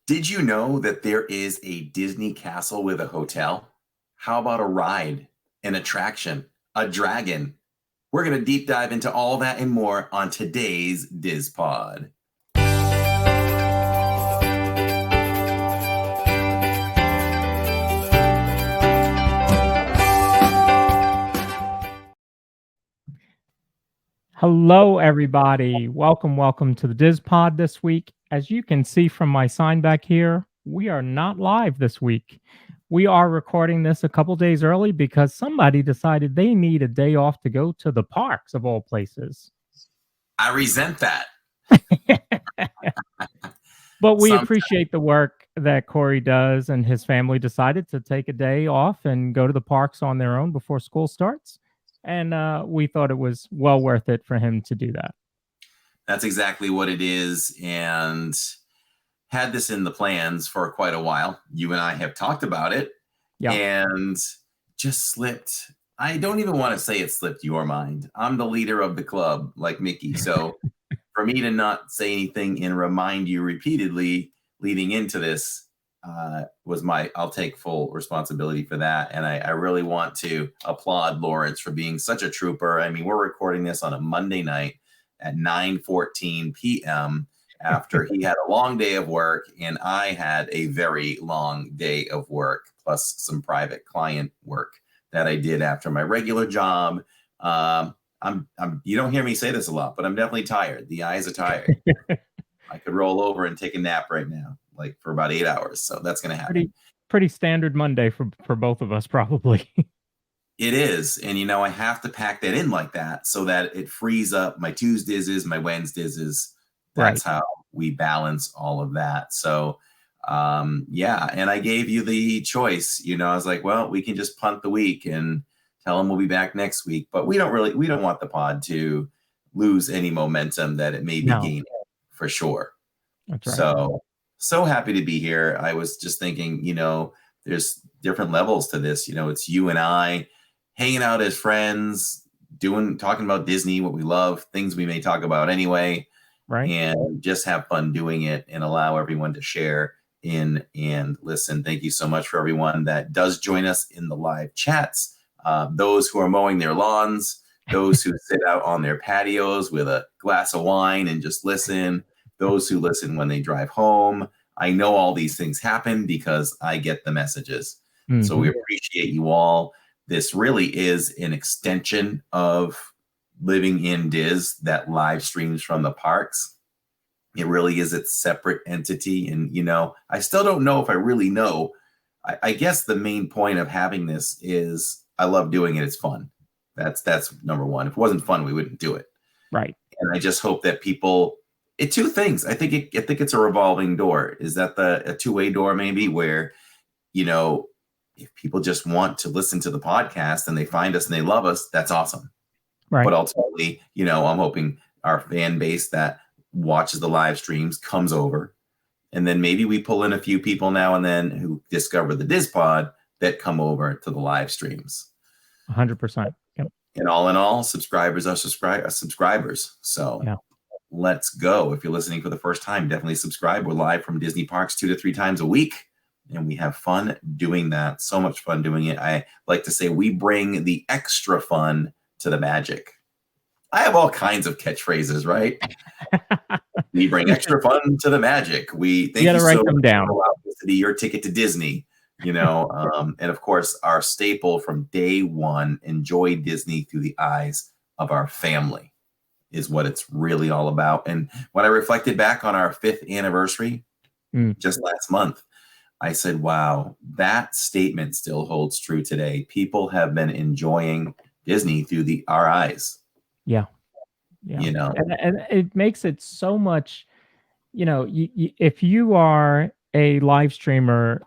Did you know that there is a Disney castle with a hotel? How about a ride, an attraction, a dragon? We're going to deep dive into all that and more on today's DIZ Pod. Hello, everybody. Welcome to the DIZ Pod this week. As you can see from my sign back here, we are not live this week. We are recording this a couple days early because somebody decided they need a day off to go to the parks of all places. I resent that. But we appreciate the work that Corey does, and his family decided to take a day off and go to the parks on their own before school starts. And we thought it was well worth it for him to do that. That's exactly what it is. And had this in the plans for quite a while. You and I have talked about it. Yeah. And just slipped. I don't even want to say it slipped your mind. I'm the leader of the club, like Mickey. So for me to not say anything and remind you repeatedly leading into this I'll take full responsibility for that. And I really want to applaud Lawrence for being such a trooper. I mean, we're recording this on a Monday night at 9:14 p.m. after he had a long day of work and I had a very long day of work, plus some private client work that I did after my regular job. You don't hear me say this a lot, but I'm definitely tired. The eyes are tired. I could roll over and take a nap right now, like for about 8 hours. So that's going to happen. Pretty standard Monday for both of us, probably. It is. And, I have to pack that in like that so that it frees up my Tuesdays, my Wednesdays. That's right. How we balance all of that. So, yeah. And I gave you the choice, I was like, well, we can just punt the week and tell them we'll be back next week. But we don't want the pod to lose any momentum that it may be gaining. For sure. That's right. So happy to be here. I was just thinking, there's different levels to this. It's you and I hanging out as friends, talking about Disney, what we love, things we may talk about anyway, right? And just have fun doing it and allow everyone to share in and listen. Thank you so much for everyone that does join us in the live chats. Those who are mowing their lawns, those who sit out on their patios with a glass of wine and just listen, those who listen when they drive home. I know all these things happen because I get the messages. Mm-hmm. So we appreciate you all. This really is an extension of living in DIZ that live streams from the parks. It really is its separate entity. And, I still don't know if I really know. I guess the main point of having this is I love doing it. It's fun. That's number one. If it wasn't fun, we wouldn't do it. Right. And I just hope that people, two things. I think it's a revolving door. Is that a two-way door maybe where, if people just want to listen to the podcast and they find us and they love us, that's awesome. Right. But ultimately, I'm hoping our fan base that watches the live streams comes over. And then maybe we pull in a few people now and then who discover the DIZ Pod that come over to the live streams. 100%. Yep. And all in all, subscribers are subscribers. So Let's go. If you're listening for the first time, definitely subscribe. We're live from Disney parks 2 to 3 times a week, and we have fun doing that. So much fun doing it. I like to say we bring the extra fun to the magic. I have all kinds of catchphrases, right? We bring extra fun to the magic. We thank you write them down. To be your ticket to Disney. And of course, our staple from day one, enjoy Disney through the eyes of our family is what it's really all about. And when I reflected back on our 5th anniversary just last month, I said, wow, that statement still holds true today. People have been enjoying Disney through our eyes. Yeah. And it makes it so much, if you are a live streamer,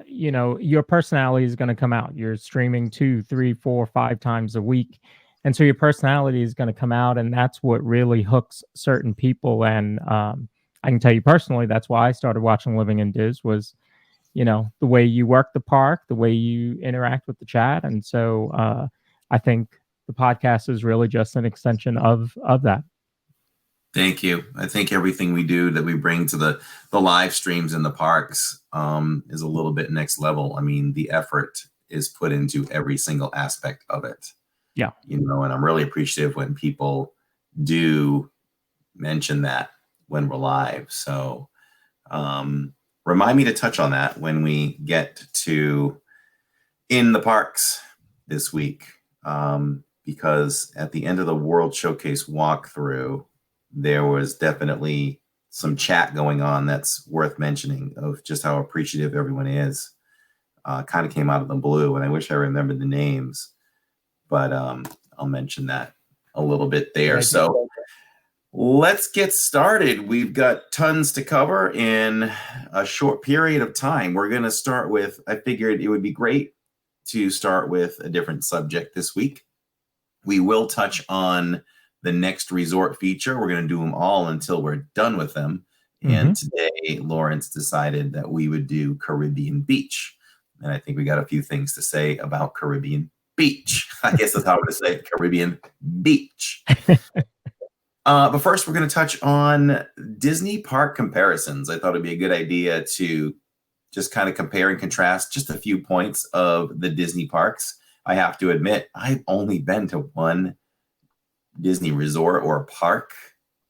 your personality is going to come out. You're streaming 2, 3, 4, 5 times a week. And so your personality is going to come out, and that's what really hooks certain people. And I can tell you personally, that's why I started watching Living in DIZ was, the way you work the park, the way you interact with the chat. And so I think the podcast is really just an extension of that. Thank you. I think everything we do that we bring to the live streams in the parks is a little bit next level. I mean, the effort is put into every single aspect of it. Yeah. You know, and I'm really appreciative when people do mention that when we're live. So remind me to touch on that when we get to in the parks this week. Because at the end of the World Showcase walkthrough, there was definitely some chat going on that's worth mentioning of just how appreciative everyone is. Kind of came out of the blue, and I wish I remembered the names, but I'll mention that a little bit there. So let's get started. We've got tons to cover in a short period of time. We're going to start with, I figured it would be great to start with a different subject this week. We will touch on the next resort feature. We're going to do them all until we're done with them. And today, Lawrence decided that we would do Caribbean Beach. And I think we got a few things to say about Caribbean Beach. I guess that's how I'm going to say it, Caribbean Beach. But first, we're going to touch on Disney park comparisons. I thought it'd be a good idea to just kind of compare and contrast just a few points of the Disney parks. I have to admit, I've only been to one Disney resort or park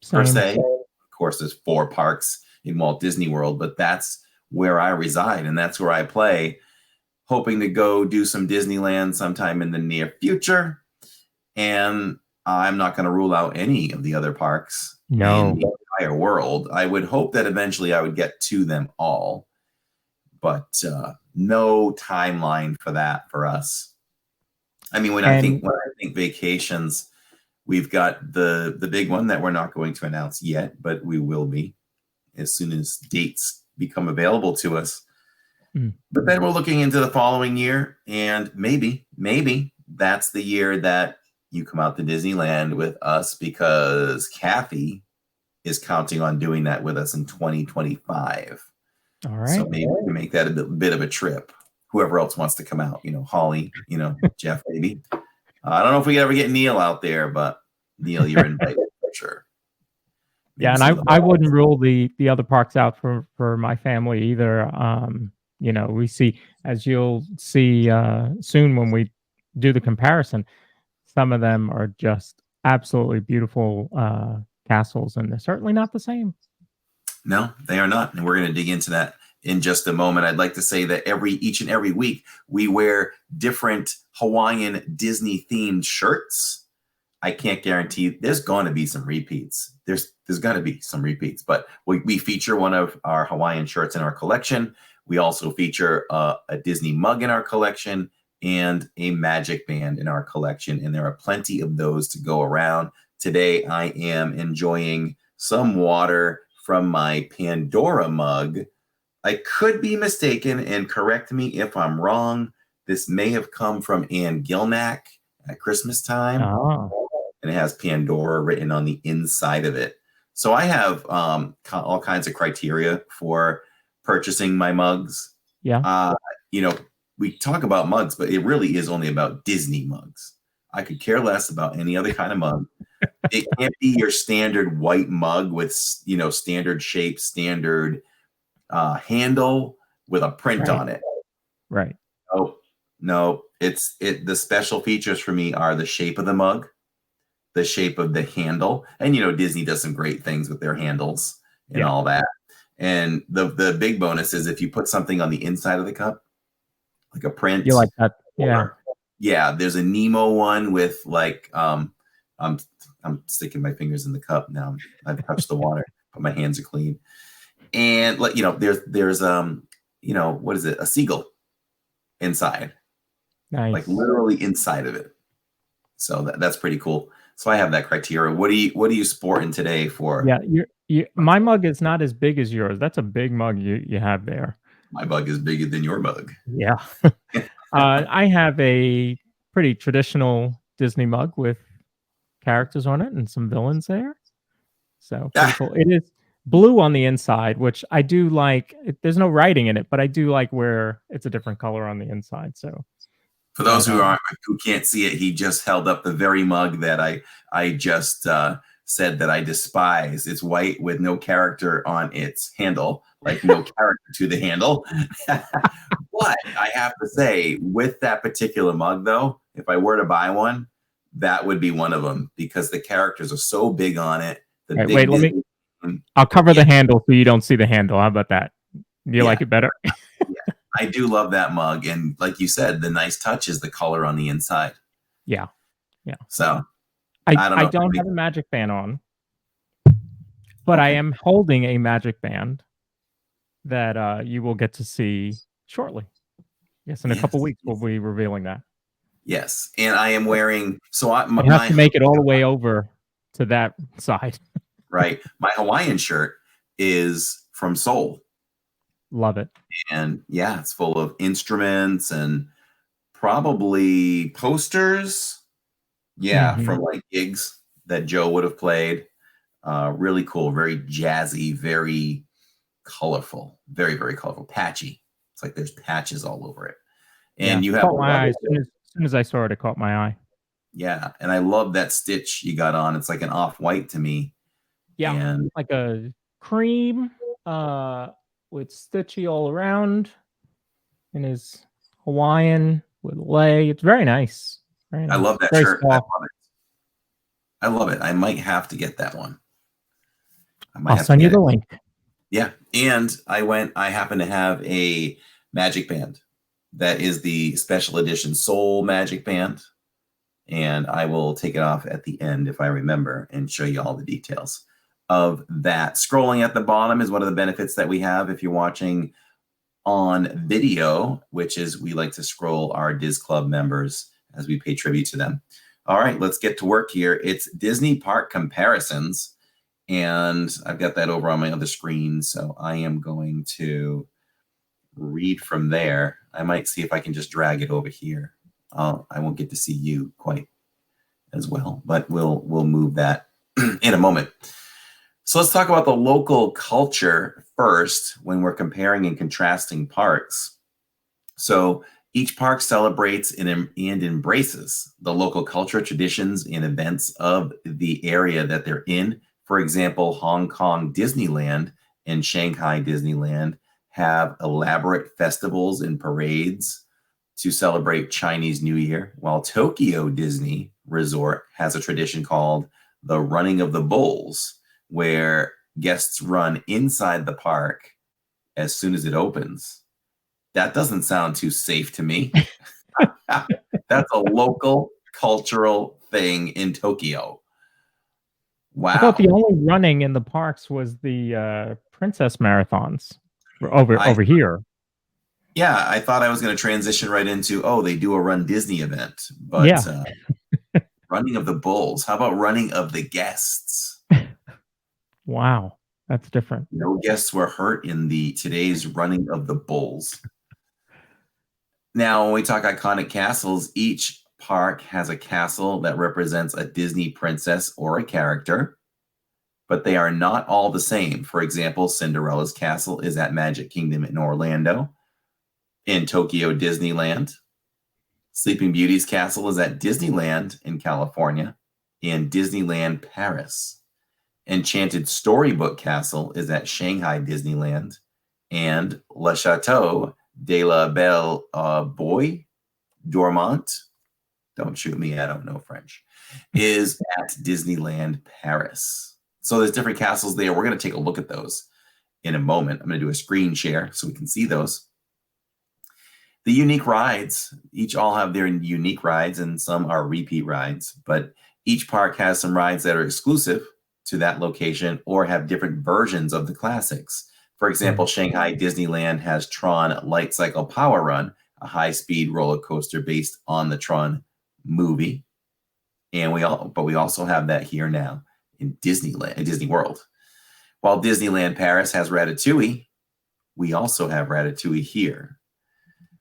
per se. Of course, there's 4 parks in Walt Disney World, but that's where I reside and that's where I play. Hoping to go do some Disneyland sometime in the near future. And I'm not going to rule out any of the other parks in the entire world. I would hope that eventually I would get to them all, but no timeline for that for us. I mean, when I think vacations, we've got the big one that we're not going to announce yet, but we will be as soon as dates become available to us. But then we're looking into the following year, and maybe that's the year that you come out to Disneyland with us, because Kathy is counting on doing that with us in 2025. All right. So maybe we can make that a bit of a trip. Whoever else wants to come out, you know, Holly, you know, Jeff, maybe. I don't know if we ever get Neil out there, but Neil, you're invited for sure. Maybe yeah, and I wouldn't rule the other parks out for my family either. You know, we see, as you'll see soon when we do the comparison, some of them are just absolutely beautiful castles, and they're certainly not the same. No, they are not. And we're going to dig into that in just a moment. I'd like to say that each and every week we wear different Hawaiian Disney themed shirts. I can't guarantee there's going to be some repeats. There's got to be some repeats, but we feature one of our Hawaiian shirts in our collection. We also feature a Disney mug in our collection and a magic band in our collection. And there are plenty of those to go around. Today, I am enjoying some water from my Pandora mug. I could be mistaken, and correct me if I'm wrong. This may have come from Ann Gilnack at Christmas time. And it has Pandora written on the inside of it. So I have all kinds of criteria for purchasing my mugs. Yeah. You know, we talk about mugs, but it really is only about Disney mugs. I could care less about any other kind of mug. It can't be your standard white mug with, you know, standard shape, standard handle with a print on it. Right. Oh, no, the special features for me are the shape of the mug, the shape of the handle. And, you know, Disney does some great things with their handles and all that. And the big bonus is if you put something on the inside of the cup, like a print. You like that? Yeah. There's a Nemo one with like, I'm sticking my fingers in the cup now. I've touched the water, but my hands are clean. And like, you know, there's you know, what is it? A seagull inside. Nice. Like literally inside of it. So that's pretty cool. So I have that criteria. What are you sporting today for? Yeah, my mug is not as big as yours. That's a big mug you have there. My mug is bigger than your mug. Yeah. I have a pretty traditional Disney mug with characters on it and some villains there. So pretty cool. It is blue on the inside, which I do like. There's no writing in it, but I do like where it's a different color on the inside. So for those who can't see it, he just held up the very mug that I just said that I despise. It's white with no character on its handle, like no character to the handle. But I have to say, with that particular mug, though, if I were to buy one, that would be one of them because the characters are so big on it. The Right, big wait, I'll cover the handle so you don't see the handle. How about that? You like it better? Yeah, I do love that mug. And like you said, the nice touch is the color on the inside. Yeah. So I don't have a Magic Band on, but I am holding a Magic Band that you will get to see shortly. Yes, in a couple weeks we'll be revealing that. Yes, and I am wearing. So I have to make it all the way over to that side. Right, my Hawaiian shirt is from Seoul. Love it. And yeah, it's full of instruments and probably posters. Yeah, from like gigs that Joe would have played. Really cool, very jazzy, very colorful, very, very colorful, patchy. It's like there's patches all over it. And you have caught my eye. As soon as I saw it, it caught my eye. Yeah, and I love that stitch you got on. It's like an off-white to me. Yeah, and like a cream with stitchy all around, and his Hawaiian with lei. It's very nice. Very nice. I love that shirt. I love it. I might have to get that one. I'll send you the link. Yeah, and I happen to have a Magic Band that is the special edition Soul Magic Band, and I will take it off at the end if I remember and show you all the details of that. Scrolling at the bottom is one of the benefits that we have if you're watching on video, which is we like to scroll our DIZ Club members as we pay tribute to them. All right, let's get to work here. It's Disney park comparisons, and I've got that over on my other screen, so I am going to read from there. I might see if I can just drag it over here. I won't get to see you quite as well, but we'll move that in a moment. So let's talk about the local culture first when we're comparing and contrasting parks. So each park celebrates and embraces the local culture, traditions, and events of the area that they're in. For example, Hong Kong Disneyland and Shanghai Disneyland have elaborate festivals and parades to celebrate Chinese New Year, while Tokyo Disney Resort has a tradition called the Running of the Bulls, where guests run inside the park as soon as it opens. That doesn't sound too safe to me. That's a local cultural thing in Tokyo. Wow. I thought the only running in the parks was the princess marathons over here. Yeah, I thought I was going to transition right into, they do a Run Disney event. But Running of the Bulls. How about Running of the Guests? Wow, that's different. No guests were hurt in today's Running of the Bulls. Now, when we talk iconic castles, each park has a castle that represents a Disney princess or a character, but they are not all the same. For example, Cinderella's castle is at Magic Kingdom in Orlando. In Tokyo Disneyland, Sleeping Beauty's castle is at Disneyland in California, and Disneyland Paris. Enchanted Storybook Castle is at Shanghai Disneyland, and Le Chateau de la Belle Boy Dormant, don't shoot me, I don't know French, is at Disneyland Paris. So there's different castles there. We're going to take a look at those in a moment. I'm going to do a screen share so we can see those. The unique rides, each all have their unique rides, and some are repeat rides, but each park has some rides that are exclusive to that location or have different versions of the classics. For example, Shanghai Disneyland has Tron Light Cycle Power Run, a high-speed roller coaster based on the Tron movie. And we also have that here now in Disneyland, Disney World. While Disneyland Paris has Ratatouille, we also have Ratatouille here.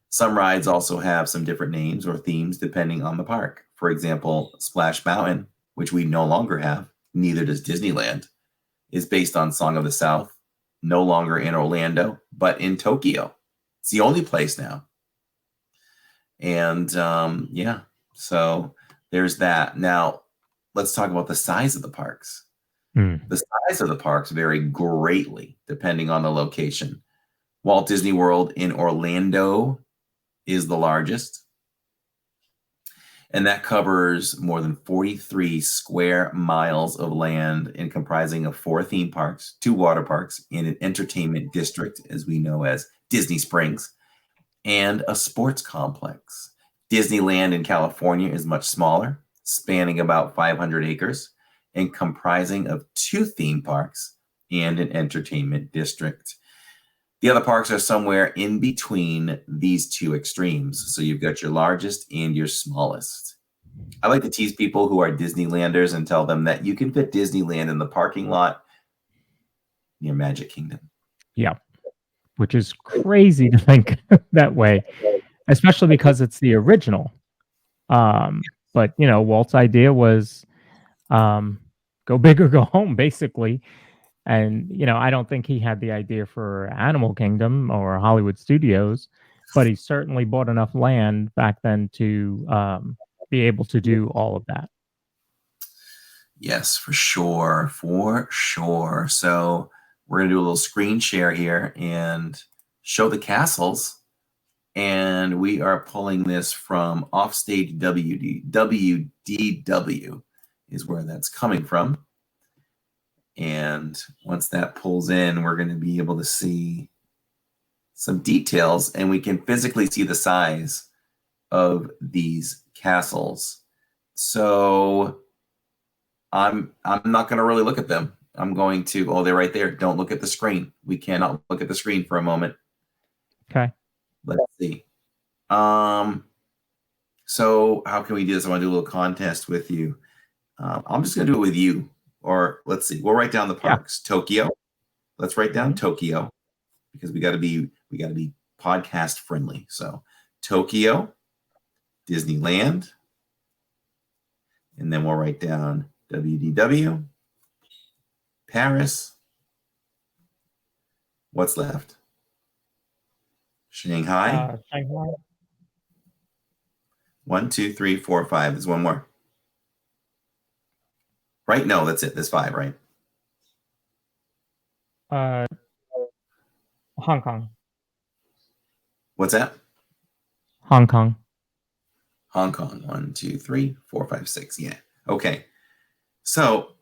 Some rides also have some different names or themes depending on the park. For example, Splash Mountain, which we no longer have, neither does Disneyland, is based on Song of the South, no longer in Orlando, but in Tokyo. It's the only place now. And so there's that. Now, let's talk about the size of the parks. The size of the parks vary greatly depending on the location. Walt Disney World in Orlando is the largest, and that covers more than 43 square miles of land and comprising of 4 theme parks, 2 water parks, and an entertainment district, as we know as Disney Springs, and a sports complex. Disneyland in California is much smaller, spanning about 500 acres and comprising of 2 theme parks and an entertainment district. The other parks are somewhere in between these 2 extremes. So you've got your largest and your smallest. I like to tease people who are Disneylanders and tell them that you can fit Disneyland in the parking lot near Magic Kingdom. Yeah, which is crazy to think that way, especially because it's the original. But, Walt's idea was go big or go home, basically. And, I don't think he had the idea for Animal Kingdom or Hollywood Studios, but he certainly bought enough land back then to be able to do all of that. Yes, for sure. For sure. So we're going to do a little screen share here and show the castles. And we are pulling this from Offstage WDW is where that's coming from. And once that pulls in, we're going to be able to see some details, and we can physically see the size of these castles. So I'm not going to really look at them. I'm going to, oh, they're right there. Don't look at the screen. We cannot look at the screen for a moment. Okay. Let's see. So how can we do this? I want to do a little contest with you. I'm just going to do it with you. Or let's see, we'll write down the parks. Yeah. Tokyo. Let's write down Tokyo because we got to be podcast friendly. So Tokyo, Disneyland, and then we'll write down WDW, Paris. What's left? Shanghai. Shanghai. 1, 2, 3, 4, 5. There's one more. Right? No, that's it. There's 5, right? Hong Kong. What's that? Hong Kong. Hong Kong. 1, 2, 3, 4, 5, 6. Yeah. Okay. So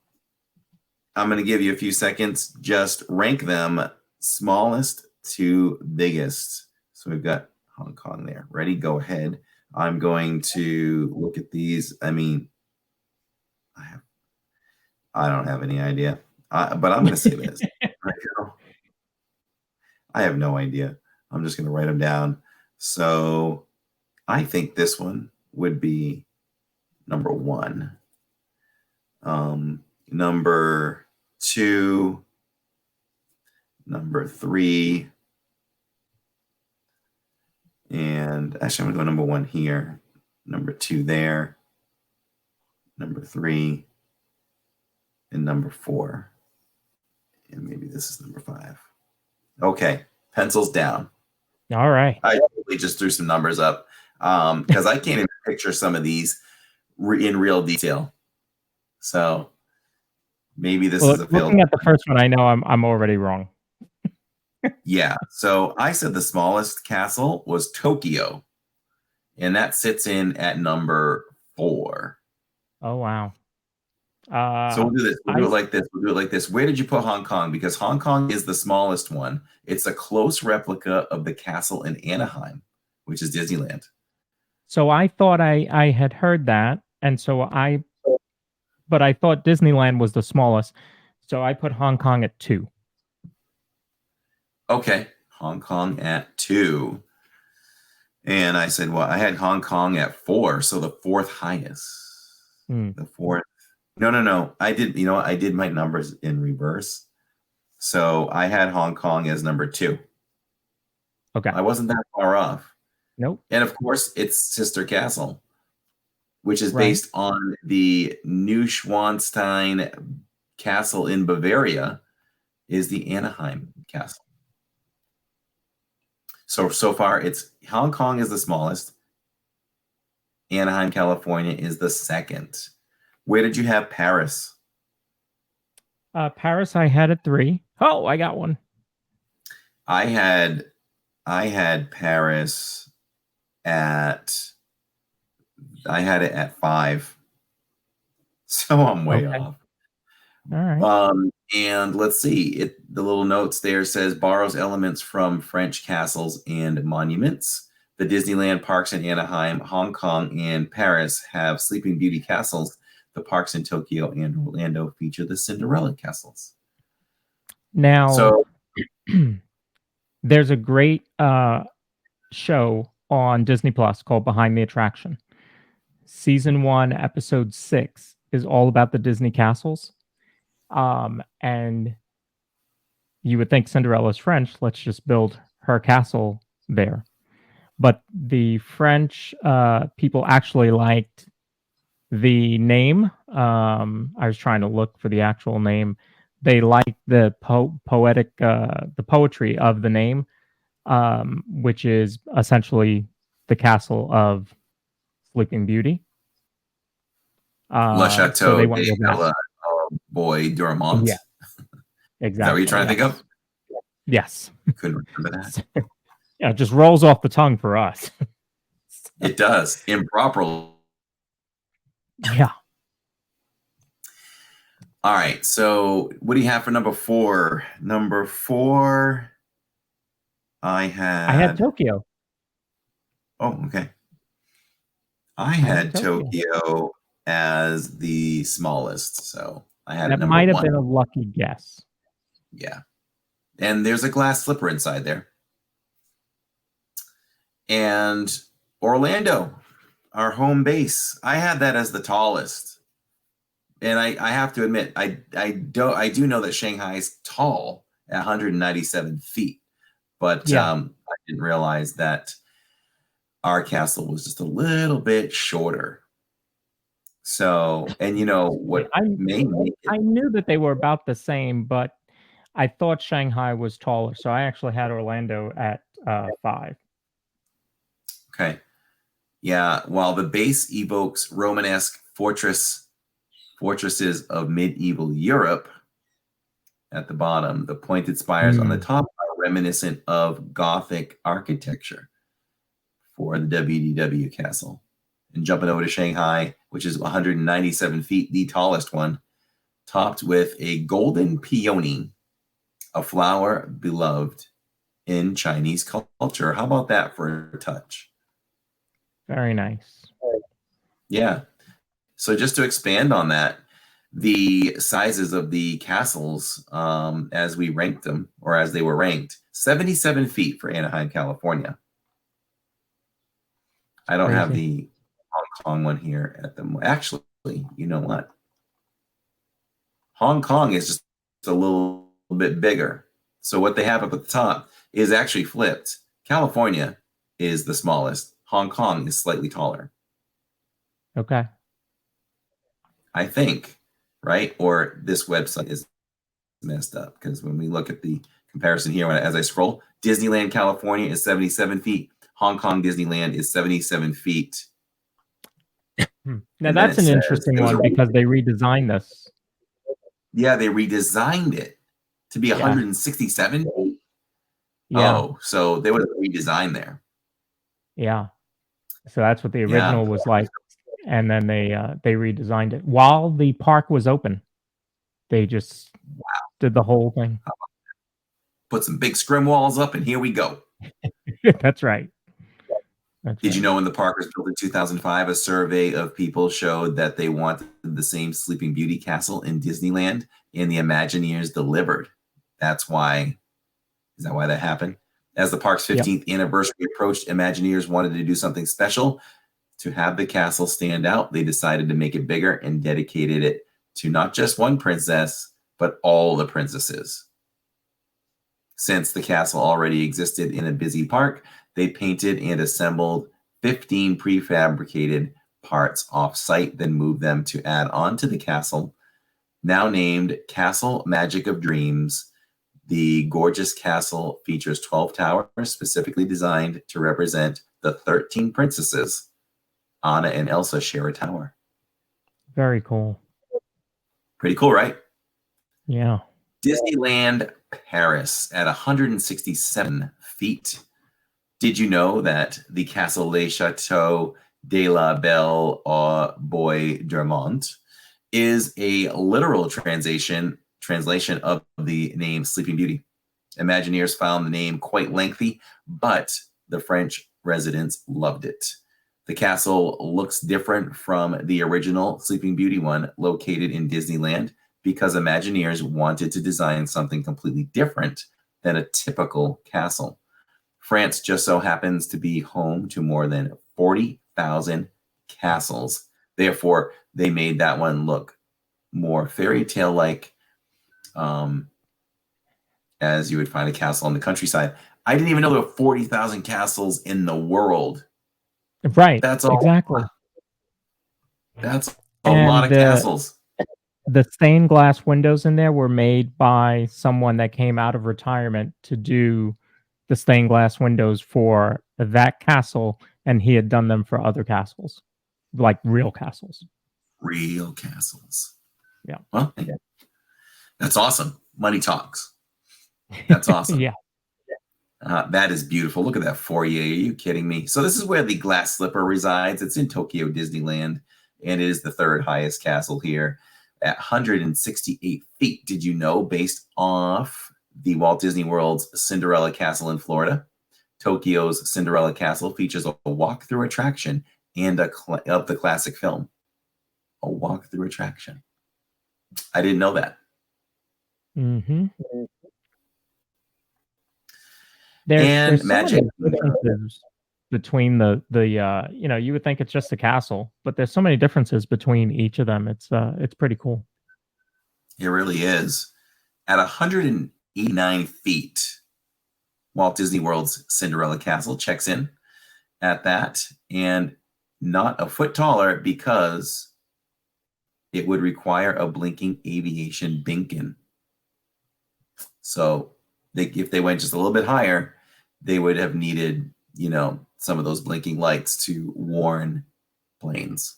I'm going to give you a few seconds. Just rank them smallest to biggest. So we've got Hong Kong there. Ready? Go ahead. I'm going to look at these. I mean, I don't have any idea, but I'm going to say this. I have no idea. I'm just going to write them down. So I think this one would be number 1. Number 2, number 3, and actually I'm going to go number 1 here, number 2 there, number 3, and number 4. And maybe this is number 5. Okay, pencils down. All right. I totally just threw some numbers up because I can't even picture some of these in real detail. So maybe this is a failed. Looking at the first one, I know I'm already wrong. Yeah. So I said the smallest castle was Tokyo, and that sits in at number 4. Oh, wow. So we'll do this. We'll do it like this. Where did you put Hong Kong? Because Hong Kong is the smallest one. It's a close replica of the castle in Anaheim, which is Disneyland. So I thought I had heard that, and but I thought Disneyland was the smallest. So I put Hong Kong at 2. Okay, Hong Kong at 2. And I said, well, I had Hong Kong at 4, so the 4th highest. The 4th. No. I did my numbers in reverse. So I had Hong Kong as number 2. Okay. I wasn't that far off. Nope. And of course, it's Sister Castle, which is based on the Neuschwanstein Castle in Bavaria, is the Anaheim Castle. So far, it's Hong Kong is the smallest. Anaheim, California is the 2nd. Where did you have Paris? Paris, I had at 3. Oh, I got one. I had Paris at I had it at 5. So I'm way off. All right. And let's see. The little notes there says borrows elements from French castles and monuments. The Disneyland parks in Anaheim, Hong Kong, and Paris have Sleeping Beauty castles. The parks in Tokyo and Orlando feature the Cinderella castles. Now, so there's a great show on Disney Plus called Behind the Attraction. Season 1, episode 6 is all about the Disney castles. And you would think Cinderella's French. Let's just build her castle there. But the French people actually liked the name. I was trying to look for the actual name. They liked the poetic, the poetry of the name, which is essentially the castle of Sleeping Beauty. Le Chateau so they went with that. Boy Dormont. Yeah, exactly. Is that what you're trying to think of? Yes. Couldn't remember that. Yeah, it just rolls off the tongue for us. It does. Improperly. Yeah. All right. So what do you have for number 4? Number 4, I had Tokyo. Oh, okay. I had Tokyo as the smallest, so I had that number might have 1. been a lucky guess. Yeah. And there's a glass slipper inside there. And Orlando, our home base, I had that as the tallest. And I have to admit, I do know that Shanghai is tall at 197 feet, but I didn't realize that our castle was just a little bit shorter. So, and you know what made me? I knew that they were about the same, but I thought Shanghai was taller. So I actually had Orlando at 5. Okay. Yeah. While the base evokes Romanesque fortresses of medieval Europe at the bottom, the pointed spires on the top are reminiscent of Gothic architecture for the WDW castle. And jumping over to Shanghai, which is 197 feet, the tallest one, topped with a golden peony, a flower beloved in Chinese culture. How about that for a touch? Very nice. Yeah. So just to expand on that, the sizes of the castles as we ranked them, or as they were ranked, 77 feet for Anaheim, California. I don't have the Hong Kong one here at the actually, you know what? Hong Kong is just a little bit bigger. So what they have up at the top is actually flipped. California is the smallest. Hong Kong is slightly taller. Okay. I think, right? Or this website is messed up, because when we look at the comparison here, as I scroll, Disneyland California is 77 feet. Hong Kong Disneyland is 77 feet. Now that's an interesting one because they redesigned this. Yeah, they redesigned it to be 167 feet. Yeah. Oh, so there was a redesign there. Yeah. So that's what the original was like. And then they redesigned it while the park was open. They just did the whole thing. Put some big scrim walls up, and here we go. That's right. Did you know when the park was built in 2005, a survey of people showed that they wanted the same Sleeping Beauty castle in Disneyland, and the Imagineers delivered? That's why. Is that why that happened? As the park's 15th anniversary approached, Imagineers wanted to do something special. To have the castle stand out, they decided to make it bigger and dedicated it to not just one princess, but all the princesses. Since the castle already existed in a busy park, they painted and assembled 15 prefabricated parts off-site, then moved them to add on to the castle. Now named Castle Magic of Dreams, the gorgeous castle features 12 towers specifically designed to represent the 13 princesses. Anna and Elsa share a tower. Very cool. Pretty cool, right? Yeah. Disneyland Paris at 167 feet. Did you know that the Castle Les Chateaux de la Belle au Bois Dormant is a literal translation of the name Sleeping Beauty? Imagineers found the name quite lengthy, but the French residents loved it. The castle looks different from the original Sleeping Beauty one located in Disneyland because Imagineers wanted to design something completely different than a typical castle. France just so happens to be home to more than 40,000 castles. Therefore, they made that one look more fairy tale like, as you would find a castle on the countryside. I didn't even know there were 40,000 castles in the world. Right. That's all. Exactly. That's a lot of castles. The stained glass windows in there were made by someone that came out of retirement to do the stained glass windows for that castle, and he had done them for other castles, like real castles. Real castles. Yeah. Well, that's awesome. Money talks. That's awesome. Yeah. That is beautiful. Look at that foyer. Are you kidding me? So this is where the glass slipper resides. It's in Tokyo Disneyland, and it is the third highest castle here at 168 feet. Did you know, based off the Walt Disney World's Cinderella Castle in Florida, Tokyo's Cinderella Castle features a walkthrough attraction and of the classic film. A walkthrough attraction. I didn't know that. Mm-hmm. There's magic so many differences between the you would think it's just a castle, but there's so many differences between each of them. It's pretty cool. It really is. At 189 feet, Walt Disney World's Cinderella Castle checks in at that, and not a foot taller because it would require a blinking aviation beacon. So if they went just a little bit higher, they would have needed, some of those blinking lights to warn planes.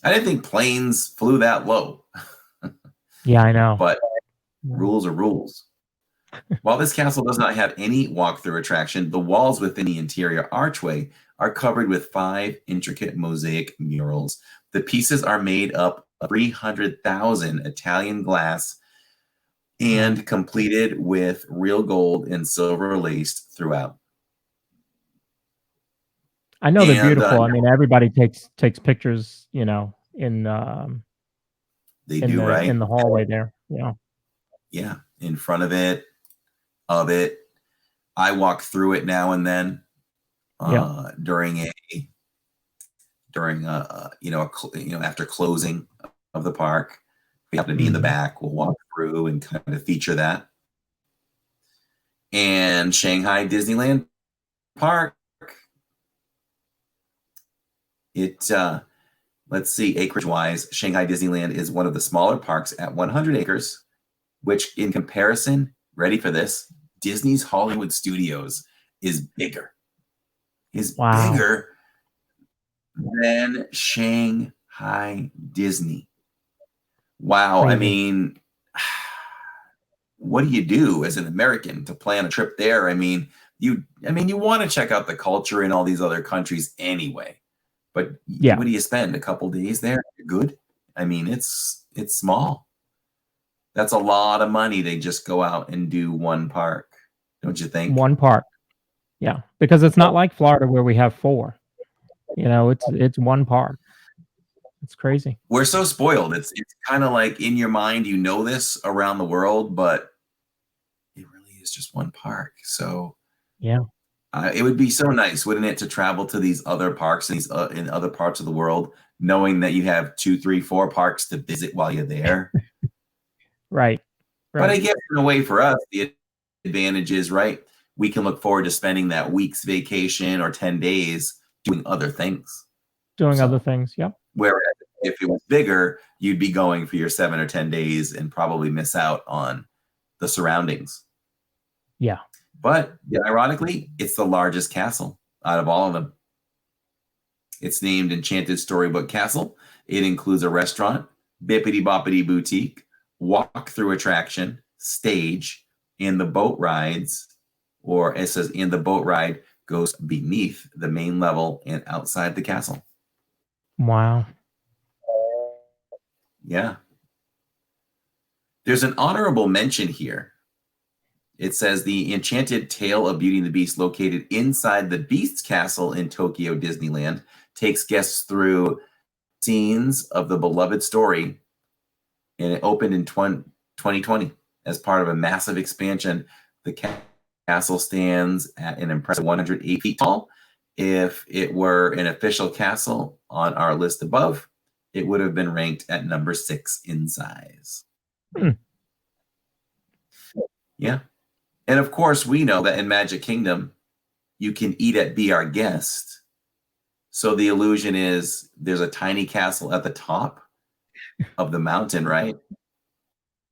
I didn't think planes flew that low. Yeah, I know. But rules are rules. While this castle does not have any walkthrough attraction, the walls within the interior archway are covered with 5 intricate mosaic murals. The pieces are made up of 300,000 Italian glass and completed with real gold and silver laced throughout. I know they're beautiful. I mean, everybody takes pictures, in they do, right? In the hallway there. Yeah. Yeah. In front of it. I walk through it now and then during after closing of the park. We happen to be in the back. We'll walk through and kind of feature that. And Shanghai Disneyland Park. Let's see, acreage-wise, Shanghai Disneyland is one of the smaller parks at 100 acres, which in comparison, ready for this, Disney's Hollywood Studios is bigger. Bigger than Shanghai Disney. Wow. Crazy. I mean, what do you do as an American to plan a trip there? I mean, you want to check out the culture in all these other countries anyway. But what do you spend? A couple days there? You're good. I mean, it's small. That's a lot of money. They just go out and do one park, don't you think? One park. Yeah, because it's not like Florida where we have 4. It's one park. It's crazy. We're so spoiled. It's kind of like in your mind, this around the world, but it really is just one park. So yeah. It would be so nice, wouldn't it, to travel to these other parks in other parts of the world, knowing that you have 2, 3, 4 parks to visit while you're there. Right. But I guess in a way for us, the advantage is, right, we can look forward to spending that week's vacation or 10 days doing other things. Other things, yep. Whereas if it was bigger, you'd be going for your 7 or 10 days and probably miss out on the surroundings. Yeah. But ironically, it's the largest castle out of all of them. It's named Enchanted Storybook Castle. It includes a restaurant, Bippity Boppity Boutique, walk-through attraction, stage, and the boat rides, or it says, and the boat ride goes beneath the main level and outside the castle. Wow. Yeah. There's an honorable mention here. It says the Enchanted Tale of Beauty and the Beast, located inside the Beast's Castle in Tokyo Disneyland, takes guests through scenes of the beloved story, and it opened in 2020 as part of a massive expansion. The castle stands at an impressive 108 feet tall. If it were an official castle on our list above, it would have been ranked at number 6 in size. Yeah. And of course, we know that in Magic Kingdom, you can eat at Be Our Guest. So the illusion is there's a tiny castle at the top of the mountain, right?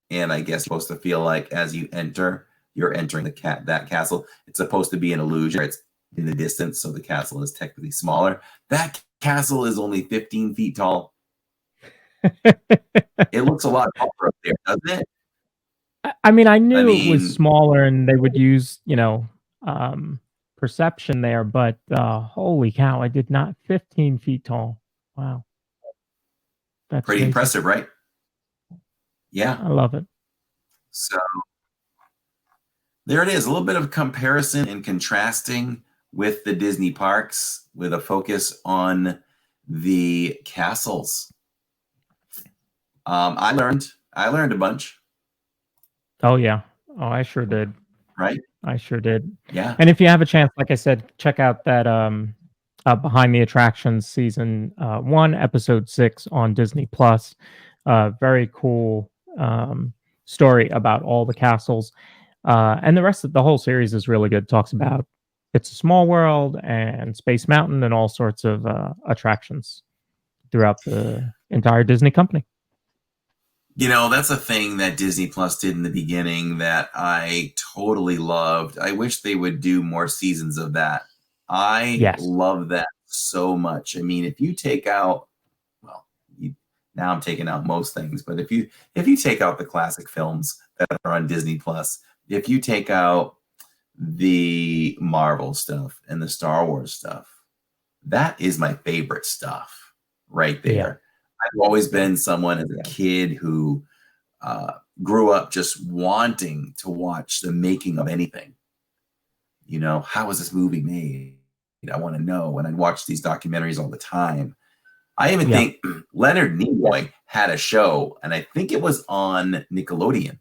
And I guess you're supposed to feel like as you enter, you're entering that castle. It's supposed to be an illusion. It's in the distance, so the castle is technically smaller. That castle is only 15 feet tall. It looks a lot taller up there, doesn't it? I mean, I knew it was smaller and they would use, perception there, but holy cow, I did not 15 feet tall. Wow. That's pretty impressive, right? Yeah. I love it. So there it is, a little bit of comparison and contrasting with the Disney parks with a focus on the castles. I learned a bunch. Oh, yeah. Oh, I sure did. Right? I sure did. Yeah. And if you have a chance, like I said, check out that Behind the Attractions season 1, episode 6 on Disney Plus. Very cool story about all the castles. And the rest of the whole series is really good. Talks about It's a Small World and Space Mountain and all sorts of attractions throughout the entire Disney company. That's a thing that Disney Plus did in the beginning that I totally loved. I wish they would do more seasons of that. I love that so much. I mean, if you take out, now I'm taking out most things, but if you take out the classic films that are on Disney Plus, if you take out the Marvel stuff and the Star Wars stuff, that is my favorite stuff right there. Yeah. I've always been someone as a kid who grew up just wanting to watch the making of anything. How was this movie made? I want to know. And I'd watch these documentaries all the time. I even think Leonard Nimoy had a show, and I think it was on Nickelodeon.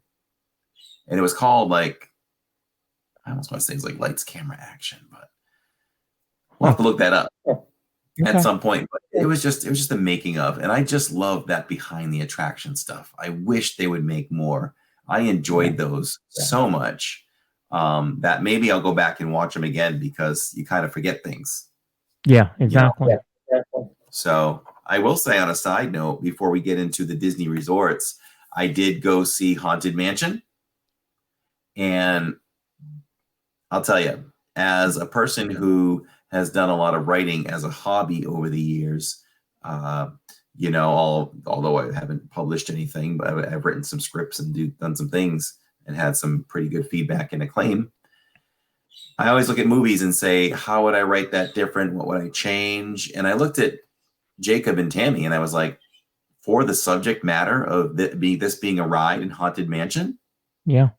And it was called I almost want to say it's like Lights, Camera, Action, but we'll have to look that up. At some point, but it was just the making of, and I just love that behind the attraction stuff. I wish they would make more. I enjoyed those so much that maybe I'll go back and watch them again because you kind of forget things. Yeah, exactly. So I will say on a side note, before we get into the Disney resorts, I did go see Haunted Mansion, and I'll tell you, as a person who has done a lot of writing as a hobby over the years. Although I haven't published anything, but I've written some scripts and done some things and had some pretty good feedback and acclaim. I always look at movies and say, how would I write that different? What would I change? And I looked at Jacob and Tammy and I was like, for the subject matter of this being a ride in Haunted Mansion, I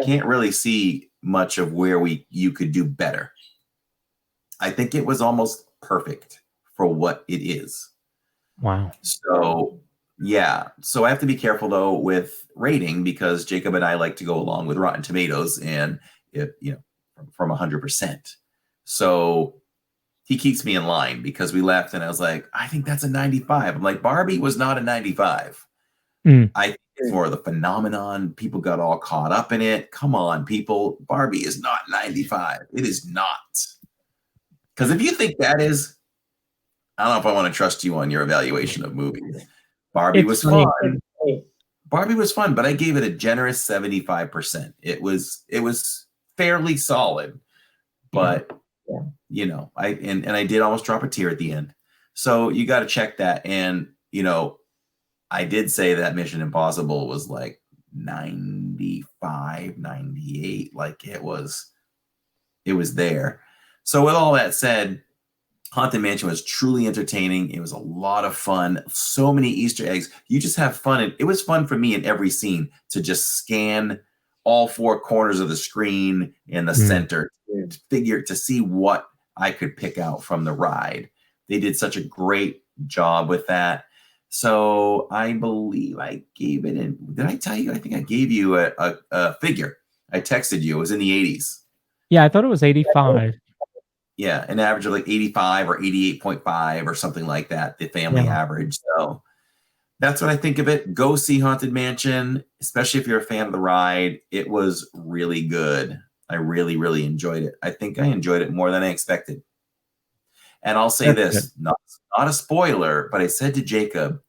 can't really see much of where you could do better. I think it was almost perfect for what it is. Wow. So, So I have to be careful, though, with rating because Jacob and I like to go along with Rotten Tomatoes and, from 100%. So he keeps me in line because we left and I was like, I think that's a 95. I'm like, Barbie was not a 95. I think it's more of the phenomenon. People got all caught up in it. Come on, people. Barbie is not 95. It is not. Because if you think that is, I don't know if I want to trust you on your evaluation of movies. Barbie was fun. Barbie was fun, but I gave it a generous 75%. It was fairly solid, but I did almost drop a tear at the end. So you got to check that. And I did say that Mission Impossible was like 95, 98. Like it was there. So with all that said, Haunted Mansion was truly entertaining. It was a lot of fun. So many Easter eggs. You just have fun. And it was fun for me in every scene to just scan all four corners of the screen in the center to see what I could pick out from the ride. They did such a great job with that. So I believe I gave it in. Did I tell you? I think I gave you a figure. I texted you. It was in the 80s. Yeah, I thought it was 85. Yeah, an average of like 85 or 88.5 or something like that, the family average. So that's what I think of it. Go see Haunted Mansion, especially if you're a fan of the ride. It was really good. I really, really enjoyed it. I think I enjoyed it more than I expected. And I'll say this, not a spoiler, but I said to Jacob,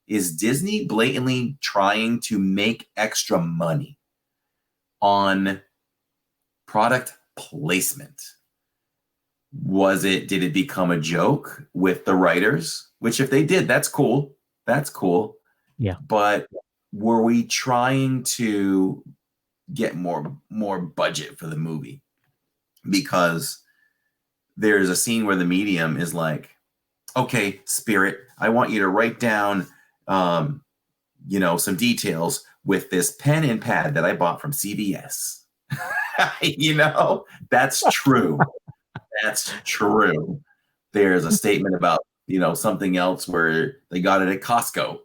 is Disney blatantly trying to make extra money on product placement? Did it become a joke with the writers? Which if they did, that's cool. That's cool. Yeah. But were we trying to get more budget for the movie? Because there's a scene where the medium is like, okay, Spirit, I want you to write down, some details with this pen and pad that I bought from CVS. That's true. That's true. There's a statement about, something else where they got it at Costco.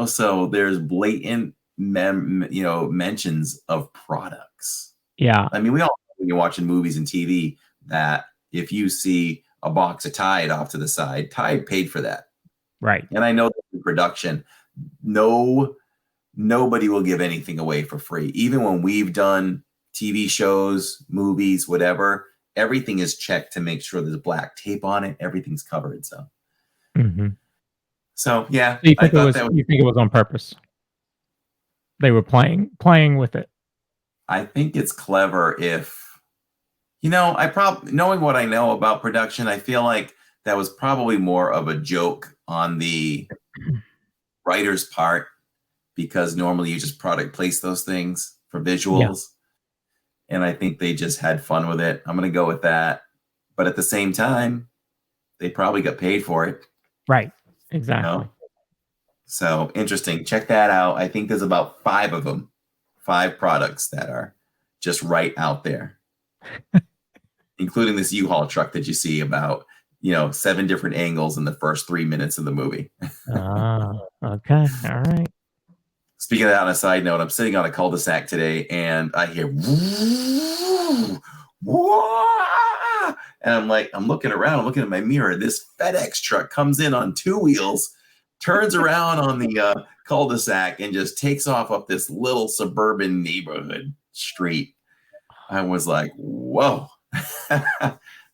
So there's blatant, mentions of products. Yeah. I mean, we all know when you're watching movies and TV that if you see a box of Tide off to the side, Tide paid for that. Right. And I know that in production, nobody will give anything away for free. Even when we've done TV shows, movies, whatever, everything is checked to make sure there's black tape on it. Everything's covered. So, so yeah. So you think it was on purpose? They were playing with it. I think it's clever if, knowing what I know about production, I feel like that was probably more of a joke on the writer's part, because normally you just product place those things for visuals. Yeah. And I think they just had fun with it. I'm going to go with that. But at the same time, they probably got paid for it. Right. Exactly. So interesting. Check that out. I think there's about 5 of them, 5 products that are just right out there, including this U-Haul truck that you see about, 7 different angles in the first 3 minutes of the movie. Okay. All right. Speaking of that, on a side note, I'm sitting on a cul-de-sac today and I hear woo, wah! And I'm looking around, I'm looking at my mirror. This FedEx truck comes in on 2 wheels, turns around on the cul-de-sac and just takes off up this little suburban neighborhood street. I was like, whoa.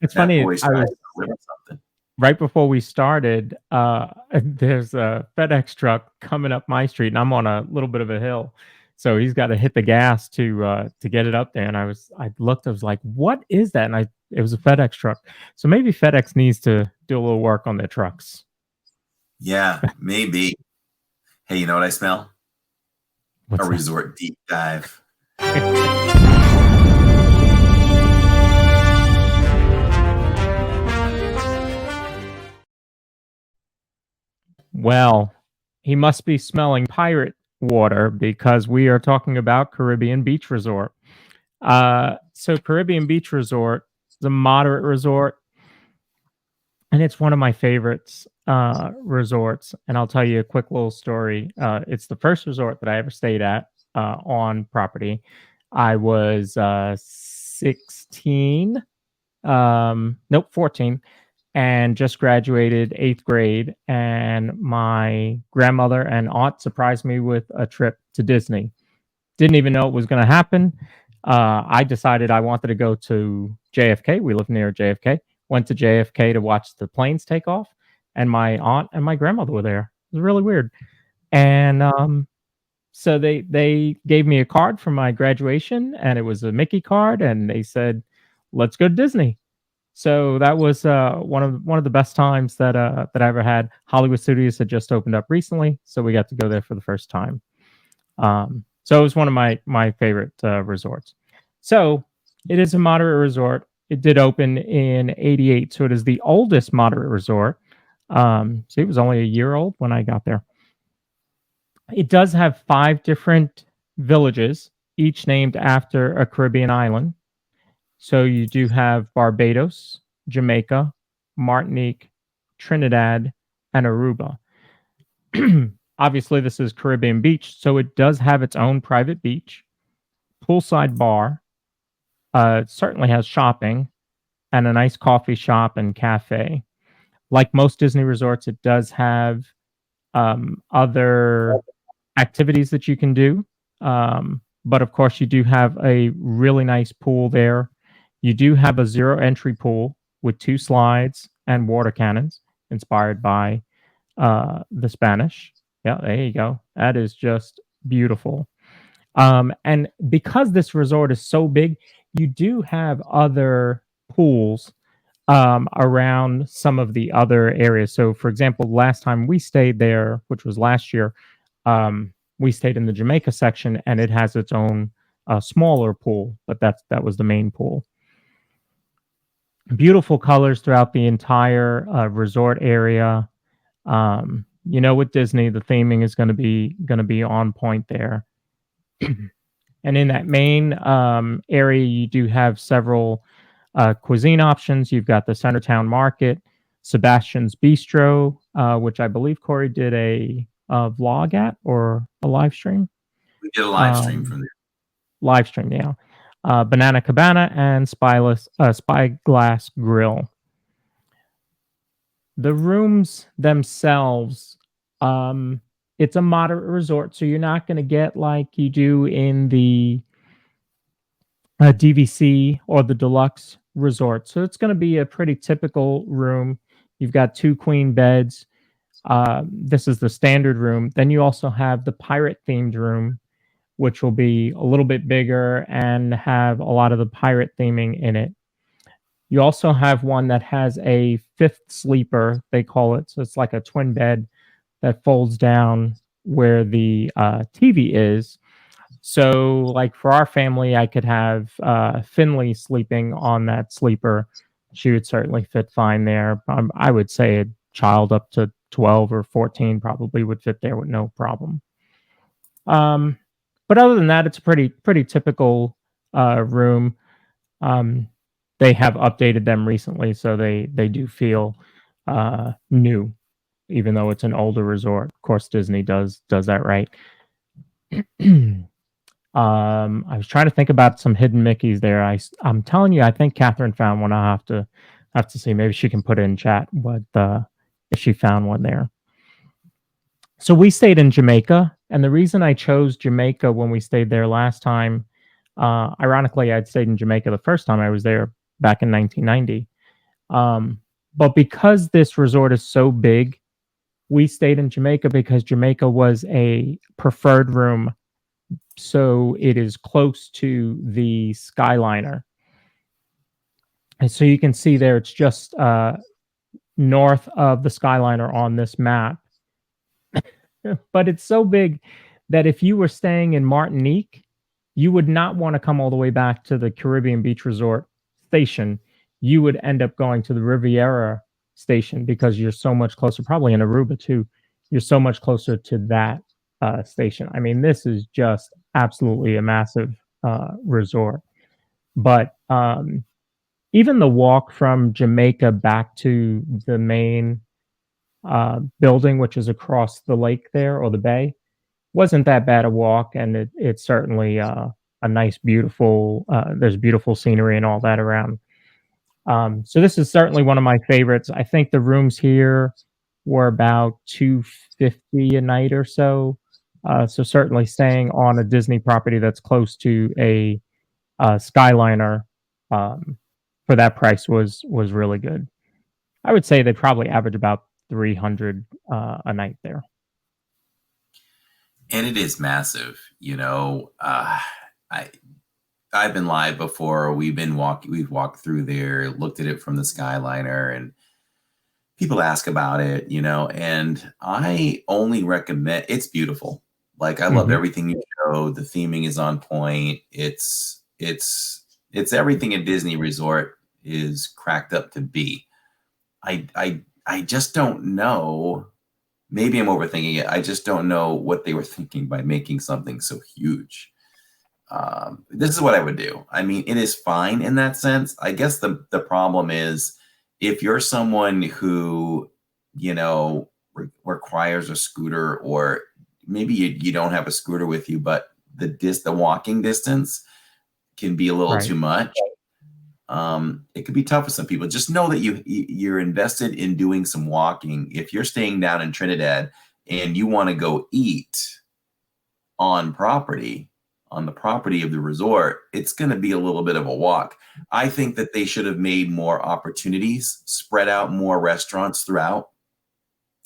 It's funny. Right before we started, there's a FedEx truck coming up my street, and I'm on a little bit of a hill, so he's got to hit the gas to get it up there. And I looked, I was like, "What is that?" And it was a FedEx truck. So maybe FedEx needs to do a little work on their trucks. Yeah, maybe. Hey, you know what I smell? What's that? Resort deep dive. Well, he must be smelling pirate water because we are talking about Caribbean Beach Resort. So Caribbean Beach Resort is a moderate resort, and it's one of my favorites resorts. And I'll tell you a quick little story. It's the first resort that I ever stayed at on property. I was 16, 14. And just graduated 8th grade, and my grandmother and aunt surprised me with a trip to Disney. Didn't even know it was going to happen. I decided I wanted to go to JFK. We live near JFK. Went to JFK to watch the planes take off, and my aunt and my grandmother were there. It was really weird. And so they gave me a card for my graduation, and it was a Mickey card, and they said, "Let's go to Disney." So that was one of the best times that I ever had. Hollywood Studios had just opened up recently, so we got to go there for the first time. So it was one of my favorite resorts. So it is a moderate resort. It did open in '88, so it is the oldest moderate resort. So it was only a year old when I got there. It does have 5 different villages, each named after a Caribbean island. So you do have Barbados, Jamaica, Martinique, Trinidad, and Aruba. Obviously, this is Caribbean beach, so it does have its own private beach, poolside bar. It certainly has shopping and a nice coffee shop and cafe. Like most Disney resorts, it does have other activities that you can do. But of course, you do have a really nice pool there. You do have a zero entry pool with 2 slides and water cannons inspired by the Spanish. Yeah, there you go. That is just beautiful. And because this resort is so big, you do have other pools around some of the other areas. So, for example, last time we stayed there, which was last year, we stayed in the Jamaica section, and it has its own smaller pool, but that was the main pool. Beautiful colors throughout the entire resort area. With Disney, the theming is going to be on point there. And in that main area, you do have several cuisine options. You've got the Centertown Market, Sebastian's Bistro, which I believe Corey did a vlog at or a live stream. We did a live stream from there. Live stream, yeah. Banana Cabana and Spyglass Grill. The rooms themselves, it's a moderate resort, so you're not going to get like you do in the DVC or the deluxe resort. So it's going to be a pretty typical room. You've got 2 queen beds. This is the standard room. Then you also have the pirate themed room, which will be a little bit bigger and have a lot of the pirate theming in it. You also have one that has a 5th sleeper, they call it. So it's like a twin bed that folds down where the TV is. So, like for our family, I could have Finley sleeping on that sleeper. She would certainly fit fine there. I would say a child up to 12 or 14 probably would fit there with no problem. But other than that, it's a pretty typical room. They have updated them recently, so they do feel new, even though it's an older resort. Of course, Disney does that right. I was trying to think about some hidden Mickeys there. I'm telling you, I think Catherine found one. I'll have to see. Maybe she can put it in chat what if she found one there. So we stayed in Jamaica, and the reason I chose Jamaica when we stayed there last time, ironically, I'd stayed in Jamaica the first time I was there back in 1990. But because this resort is so big, we stayed in Jamaica because Jamaica was a preferred room. So it is close to the Skyliner. And so you can see there, it's just north of the Skyliner on this map. But it's so big that if you were staying in Martinique, you would not want to come all the way back to the Caribbean Beach Resort station. You would end up going to the Riviera station because you're so much closer, probably in Aruba too. You're so much closer to that station. I mean, this is just absolutely a massive resort. But even the walk from Jamaica back to the main building, which is across the lake there or the bay, wasn't that bad a walk, and it's certainly a nice, beautiful. There's beautiful scenery and all that around. So this is certainly one of my favorites. I think the rooms here were about $250 a night or so. So certainly staying on a Disney property that's close to a Skyliner for that price was really good. I would say they probably average about 300 a night there. And it is massive, I've been live before. We've walked through there, looked at it from the Skyliner, and people ask about it, and I only recommend, it's beautiful. Like, I love everything you show. The theming is on point. It's everything a Disney resort is cracked up to be. I just don't know. Maybe I'm overthinking it. I just don't know what they were thinking by making something so huge. This is what I would do. I mean, it is fine in that sense. I guess the problem is if you're someone who, you know, requires a scooter, or maybe you don't have a scooter with you, but the walking distance can be a little too much. It could be tough for some people. Just know that you're invested in doing some walking. If you're staying down in Trinidad and you want to go eat on the property of the resort, it's going to be a little bit of a walk. I think that they should have made more opportunities, spread out more restaurants throughout.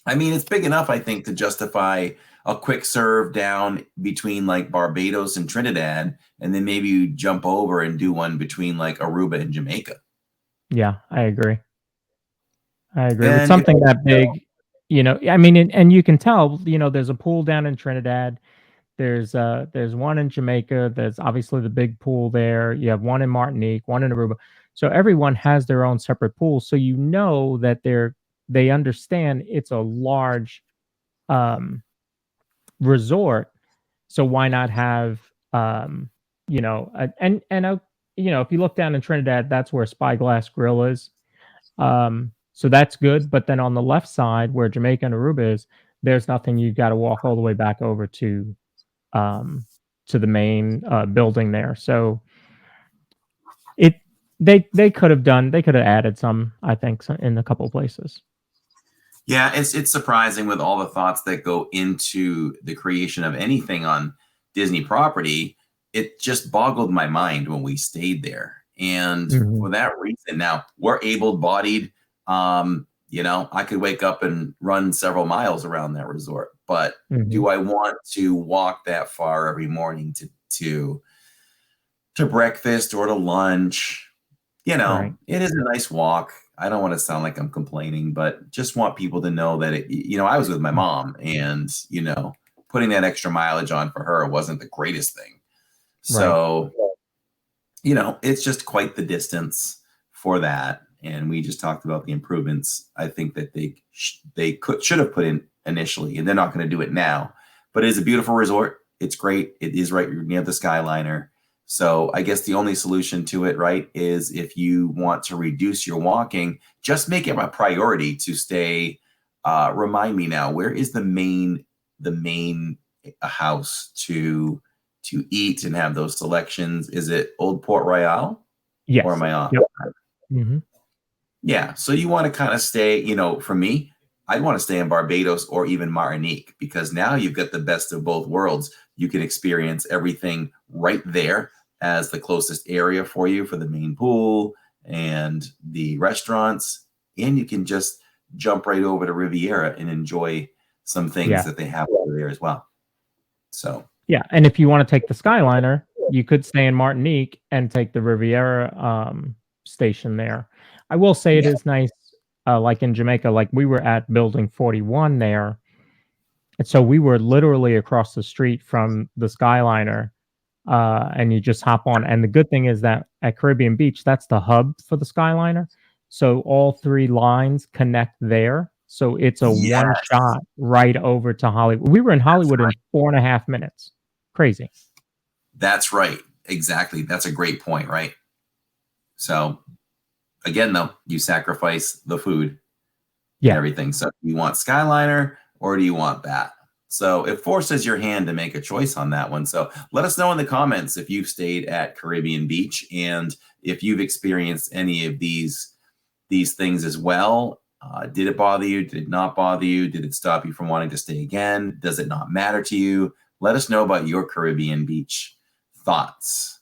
I mean, it's big enough, I think, to justify a quick serve down between like Barbados and Trinidad, and then maybe you jump over and do one between like Aruba and Jamaica. Yeah, I agree. With something that big, you know, I mean, and you can tell, you know, there's a pool down in Trinidad. There's one in Jamaica. There's obviously the big pool there. You have one in Martinique, one in Aruba. So everyone has their own separate pool. So you know that they understand it's a large resort. So why not have you know, you know, if you look down in Trinidad, that's where Spyglass Grill is. So that's good. But then on the left side where Jamaica and Aruba is, there's nothing. You've got to walk all the way back over to the main building there. So they could have added some, I think, in a couple of places. Yeah, it's surprising with all the thoughts that go into the creation of anything on Disney property. It just boggled my mind when we stayed there. And for that reason, now we're able-bodied. You know, I could wake up and run several miles around that resort, but do I want to walk that far every morning to breakfast or to lunch? You know, It is a nice walk. I don't want to sound like I'm complaining, but just want people to know that, you know, I was with my mom, and, you know, putting that extra mileage on for her wasn't the greatest thing. So, you know, it's just quite the distance for that. And we just talked about the improvements I think that they should have put in initially, and they're not going to do it now. But it is a beautiful resort. It's great. It is right near the Skyliner. So I guess the only solution to it, right, is if you want to reduce your walking, just make it a priority to stay. Remind me now, where is the main house to eat and have those selections? Is it Old Port Royale? Yes. Or am I off? Yeah. So you want to kind of stay, you know, for me, I'd want to stay in Barbados or even Martinique, because now you've got the best of both worlds. You can experience everything right there as the closest area for you for the main pool and the restaurants. And you can just jump right over to Riviera and enjoy some things that they have over there as well. So, yeah. And if you want to take the Skyliner, you could stay in Martinique and take the Riviera station there. I will say it is nice, like in Jamaica, like we were at Building 41 there. And so we were literally across the street from the Skyliner, and you just hop on. And the good thing is that at Caribbean Beach, that's the hub for the Skyliner. So all three lines connect there. So it's a one shot right over to Hollywood. We were in Hollywood in 4.5 minutes. Crazy. That's right. Exactly. That's a great point, right? So again, though, you sacrifice the food and everything. So do you want Skyliner or do you want that? So it forces your hand to make a choice on that one. So let us know in the comments if you've stayed at Caribbean Beach and if you've experienced any of these things as well. Did it bother you? Did it not bother you? Did it stop you from wanting to stay again? Does it not matter to you? Let us know about your Caribbean Beach thoughts.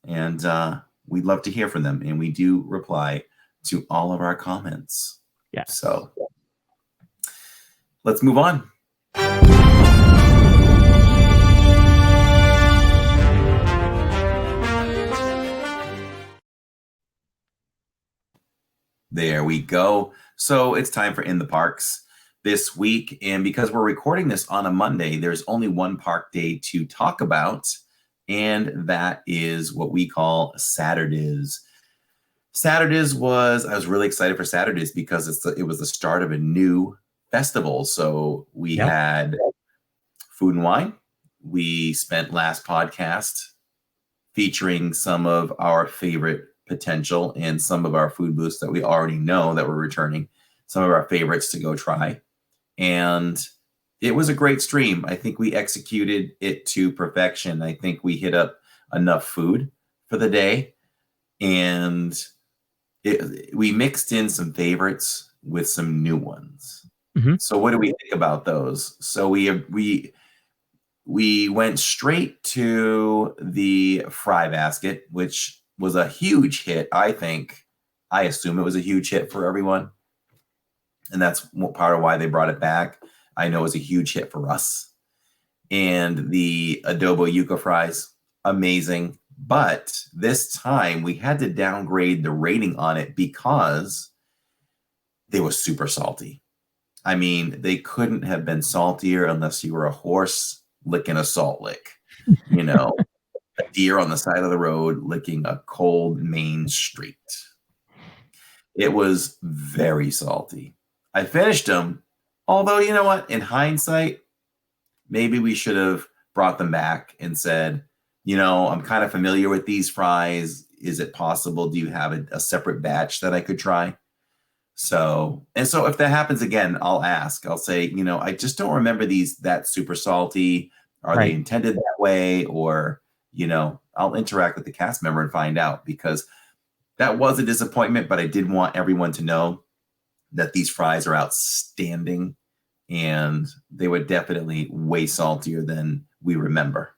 And we'd love to hear from them. And we do reply to all of our comments. Yeah. So let's move on. There we go. So it's time for In the Parks. this week. And because we're recording this on a Monday, there's only one park day to talk about. And that is what we call Saturdays. Saturdays I was really excited for Saturdays because it was the start of a new festival. So we had food and wine. We spent last podcast featuring some of our favorite potential and some of our food booths that we already know that we're returning, some of our favorites to go try. And it was a great stream. I think we executed it to perfection. I think we hit up enough food for the day, and we mixed in some favorites with some new ones. Mm-hmm. So what do we think about those? So we went straight to the fry basket, which was a huge hit. I assume it was a huge hit for everyone. And that's part of why they brought it back. I know it was a huge hit for us. And the adobo yuca fries, amazing. But this time we had to downgrade the rating on it because they were super salty. I mean, they couldn't have been saltier unless you were a horse licking a salt lick, a deer on the side of the road licking a cold main street. It was very salty. I finished them, although, you know what? In hindsight, maybe we should have brought them back and said, I'm kind of familiar with these fries. Is it possible? Do you have a separate batch that I could try? So if that happens again, I'll ask. I'll say, I just don't remember these that super salty. Are they intended that way? Or, I'll interact with the cast member and find out, because that was a disappointment, but I did want everyone to know that these fries are outstanding, and they were definitely way saltier than we remember.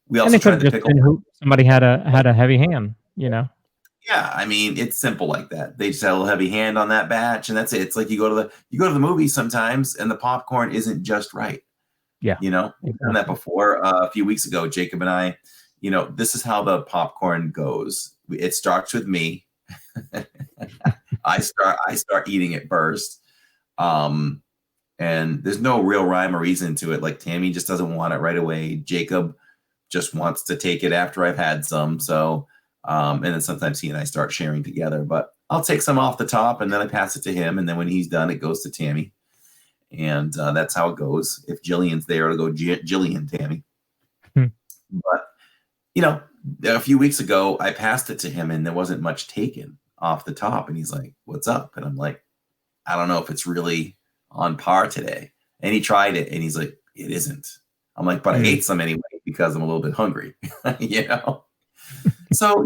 We also tried the pickle. Somebody had a heavy hand, Yeah, I mean, it's simple like that. They just had a little heavy hand on that batch, and that's it. It's like you go to the movie sometimes, and the popcorn isn't just right. Yeah, We've done that before. A few weeks ago, Jacob and I, this is how the popcorn goes. It starts with me. I start eating it first. And there's no real rhyme or reason to it. Like, Tammy just doesn't want it right away. Jacob just wants to take it after I've had some. So, and then sometimes he and I start sharing together, but I'll take some off the top and then I pass it to him. And then when he's done, it goes to Tammy. And that's how it goes. If Jillian's there, it'll go Jillian, Tammy. But, a few weeks ago, I passed it to him and there wasn't much taken off the top. And he's like, "What's up?" And I'm like, "I don't know if it's really on par today." And he tried it and he's like, "It isn't." I'm like, "But I ate some anyway because I'm a little bit hungry." So,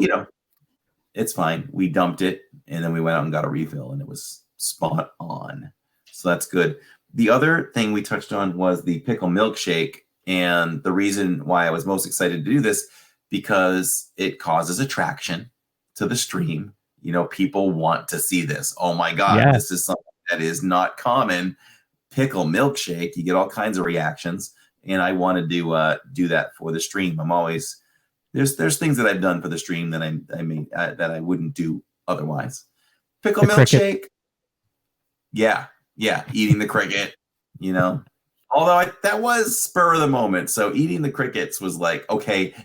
it's fine. We dumped it and then we went out and got a refill and it was spot on. So that's good. The other thing we touched on was the pickle milkshake. And the reason why I was most excited to do this, because it causes attraction to the stream. People want to see this. Oh my God, This is something that is not common. Pickle milkshake. You get all kinds of reactions. And I wanted to do that for the stream. I'm always, there's things that I've done for the stream that that I wouldn't do otherwise. Pickle milkshake. Yeah. Eating the cricket, although that was spur of the moment. So eating the crickets was like, okay,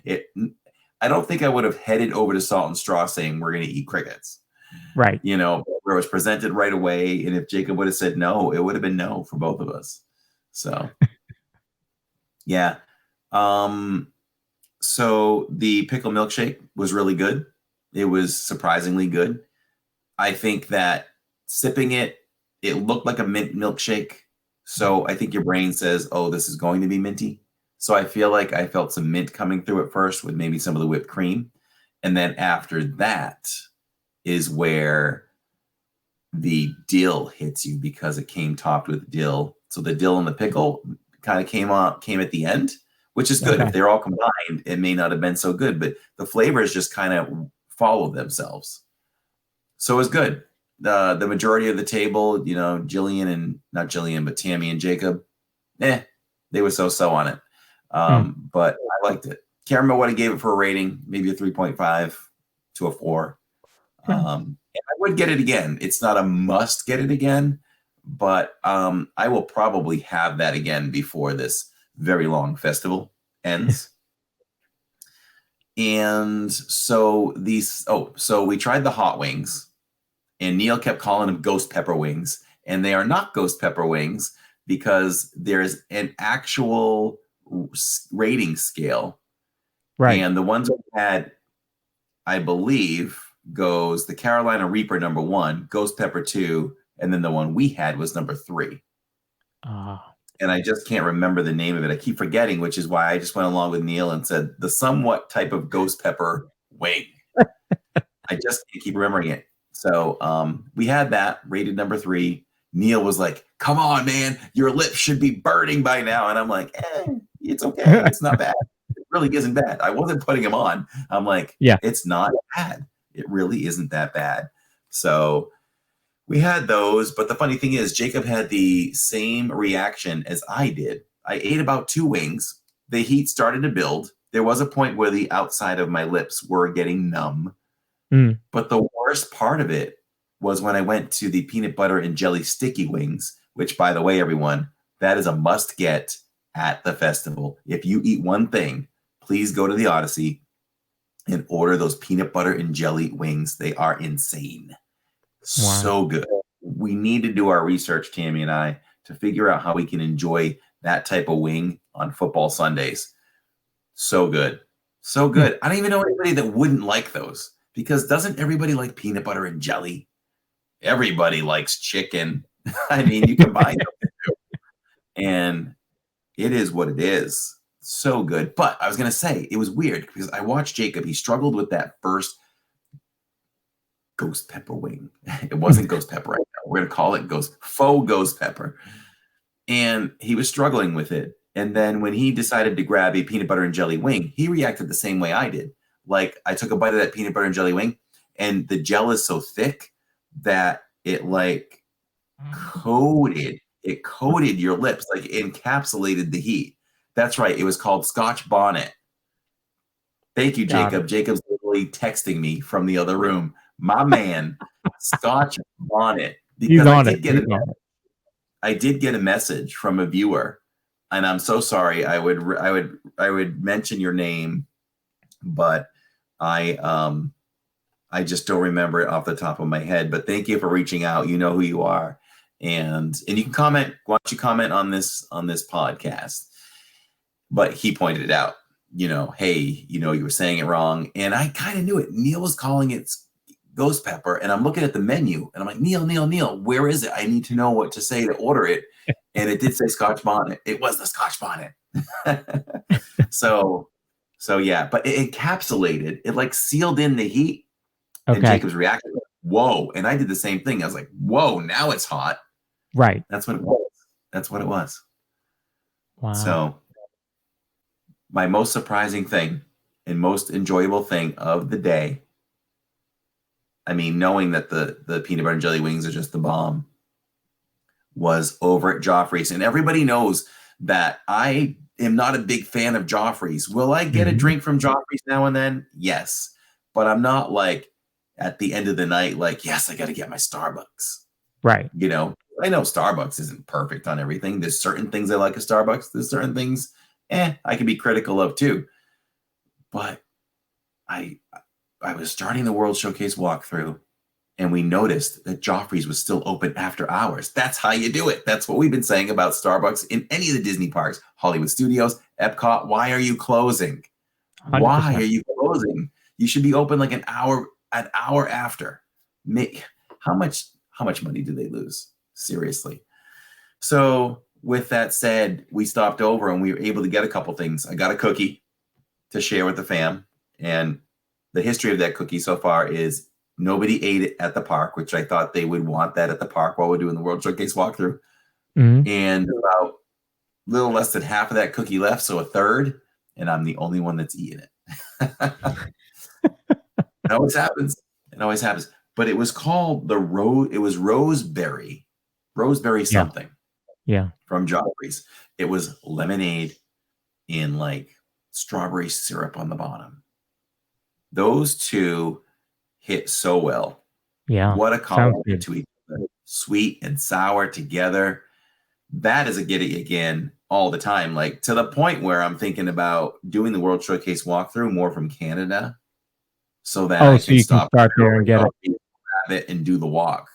I don't think I would have headed over to Salt and Straw saying we're going to eat crickets. Right. Where it was presented right away. And if Jacob would have said no, it would have been no for both of us. So, yeah. So the pickle milkshake was really good. It was surprisingly good. I think that sipping it looked like a mint milkshake. So I think your brain says, "Oh, this is going to be minty." So I feel like I felt some mint coming through at first with maybe some of the whipped cream. And then after that is where the dill hits you, because it came topped with dill. So the dill and the pickle kind of came at the end, which is good. Okay. If they're all combined, it may not have been so good, but the flavors just kind of follow themselves. So it was good. The majority of the table, Jillian and not Jillian, but Tammy and Jacob, they were so on it. But I liked it. Can't remember what I gave it for a rating, maybe a 3.5 to a 4. I would get it again. It's not a must get it again, but I will probably have that again before this very long festival ends. And so so we tried the hot wings, and Neil kept calling them ghost pepper wings, and they are not ghost pepper wings because there's an actual rating scale. Right. And the ones we had, I believe, goes the Carolina Reaper number 1, ghost pepper 2, and then the one we had was number 3. And I just can't remember the name of it. I keep forgetting, which is why I just went along with Neil and said the somewhat type of ghost pepper wing. I just can't keep remembering it. So we had that rated number 3. Neil was like, come on, man, your lips should be burning by now. And I'm like, it's okay. It's not bad. It really isn't bad. I wasn't putting him on. I'm like, yeah, it's not bad. It really isn't that bad. So we had those, but the funny thing is Jacob had the same reaction as I did. I ate about 2 wings. The heat started to build. There was a point where the outside of my lips were getting numb. But the worst part of it was when I went to the peanut butter and jelly sticky wings, which, by the way, everyone, that is a must get at the festival. If you eat one thing, please go to the Odyssey and order those peanut butter and jelly wings. They are insane. Wow. So good. We need to do our research, Tammy and I, to figure out how we can enjoy that type of wing on football Sundays. So good. So good. I don't even know anybody that wouldn't like those, because doesn't everybody like peanut butter and jelly? Everybody likes chicken. I mean, you combine them, and it is what it is. So good. But I was going to say, it was weird because I watched Jacob. He struggled with that first ghost pepper wing. It wasn't ghost pepper right now. We're going to call it faux ghost pepper. And he was struggling with it. And then when he decided to grab a peanut butter and jelly wing, he reacted the same way I did. Like, I took a bite of that peanut butter and jelly wing, and the gel is so thick that it like coated your lips, like encapsulated the heat. That's right. It was called Scotch Bonnet. Thank you, Jacob. Jacob's literally texting me from the other room. My man, Scotch Bonnet. Because I did get a message from a viewer, and I'm so sorry. I would mention your name, but I just don't remember it off the top of my head. But thank you for reaching out. You know who you are, and you can comment. Why don't you comment on this podcast? But he pointed it out. Hey, you were saying it wrong, and I kind of knew it. Neil was calling it ghost pepper, and I'm looking at the menu, and I'm like, Neil, where is it? I need to know what to say to order it. And it did say Scotch Bonnet. It was the Scotch Bonnet. So yeah, but it encapsulated, it like sealed in the heat. Okay. And Jacob's reaction, whoa. And I did the same thing. I was like, whoa, now it's hot. Right. That's what it was. Wow. So my most surprising thing and most enjoyable thing of the day, I mean, knowing that the peanut butter and jelly wings are just the bomb, was over at Joffrey's. And everybody knows that I am not a big fan of Joffrey's. Will I get a drink from Joffrey's now and then? Yes. But I'm not like at the end of the night, like, yes, I got to get my Starbucks. Right. I know Starbucks isn't perfect on everything. There's certain things I like at Starbucks. There's certain things, I can be critical of too. But I was starting the World Showcase walkthrough, and we noticed that Joffrey's was still open after hours. That's how you do it. That's what we've been saying about Starbucks in any of the Disney parks. Hollywood Studios, Epcot, why are you closing? 100%. Why are you closing? You should be open like an hour after. How much money do they lose? Seriously. So with that said, we stopped over and we were able to get a couple things. I got a cookie to share with the fam, and the history of that cookie so far is nobody ate it at the park, which I thought they would want that at the park while we're doing the World Showcase walkthrough. And about a little less than half of that cookie left, so a third, and I'm the only one that's eating it. It always happens. But it was called it was Roseberry something. Yeah. From Joffrey's. It was lemonade in like strawberry syrup on the bottom. Those two hit so well. Yeah. What a compliment to each other. sweet and sour together. That is a get it again all the time. Like to the point where I'm thinking about doing the World Showcase walkthrough more from Canada so that I so can you can stop start there and get it. grab it and do the walk.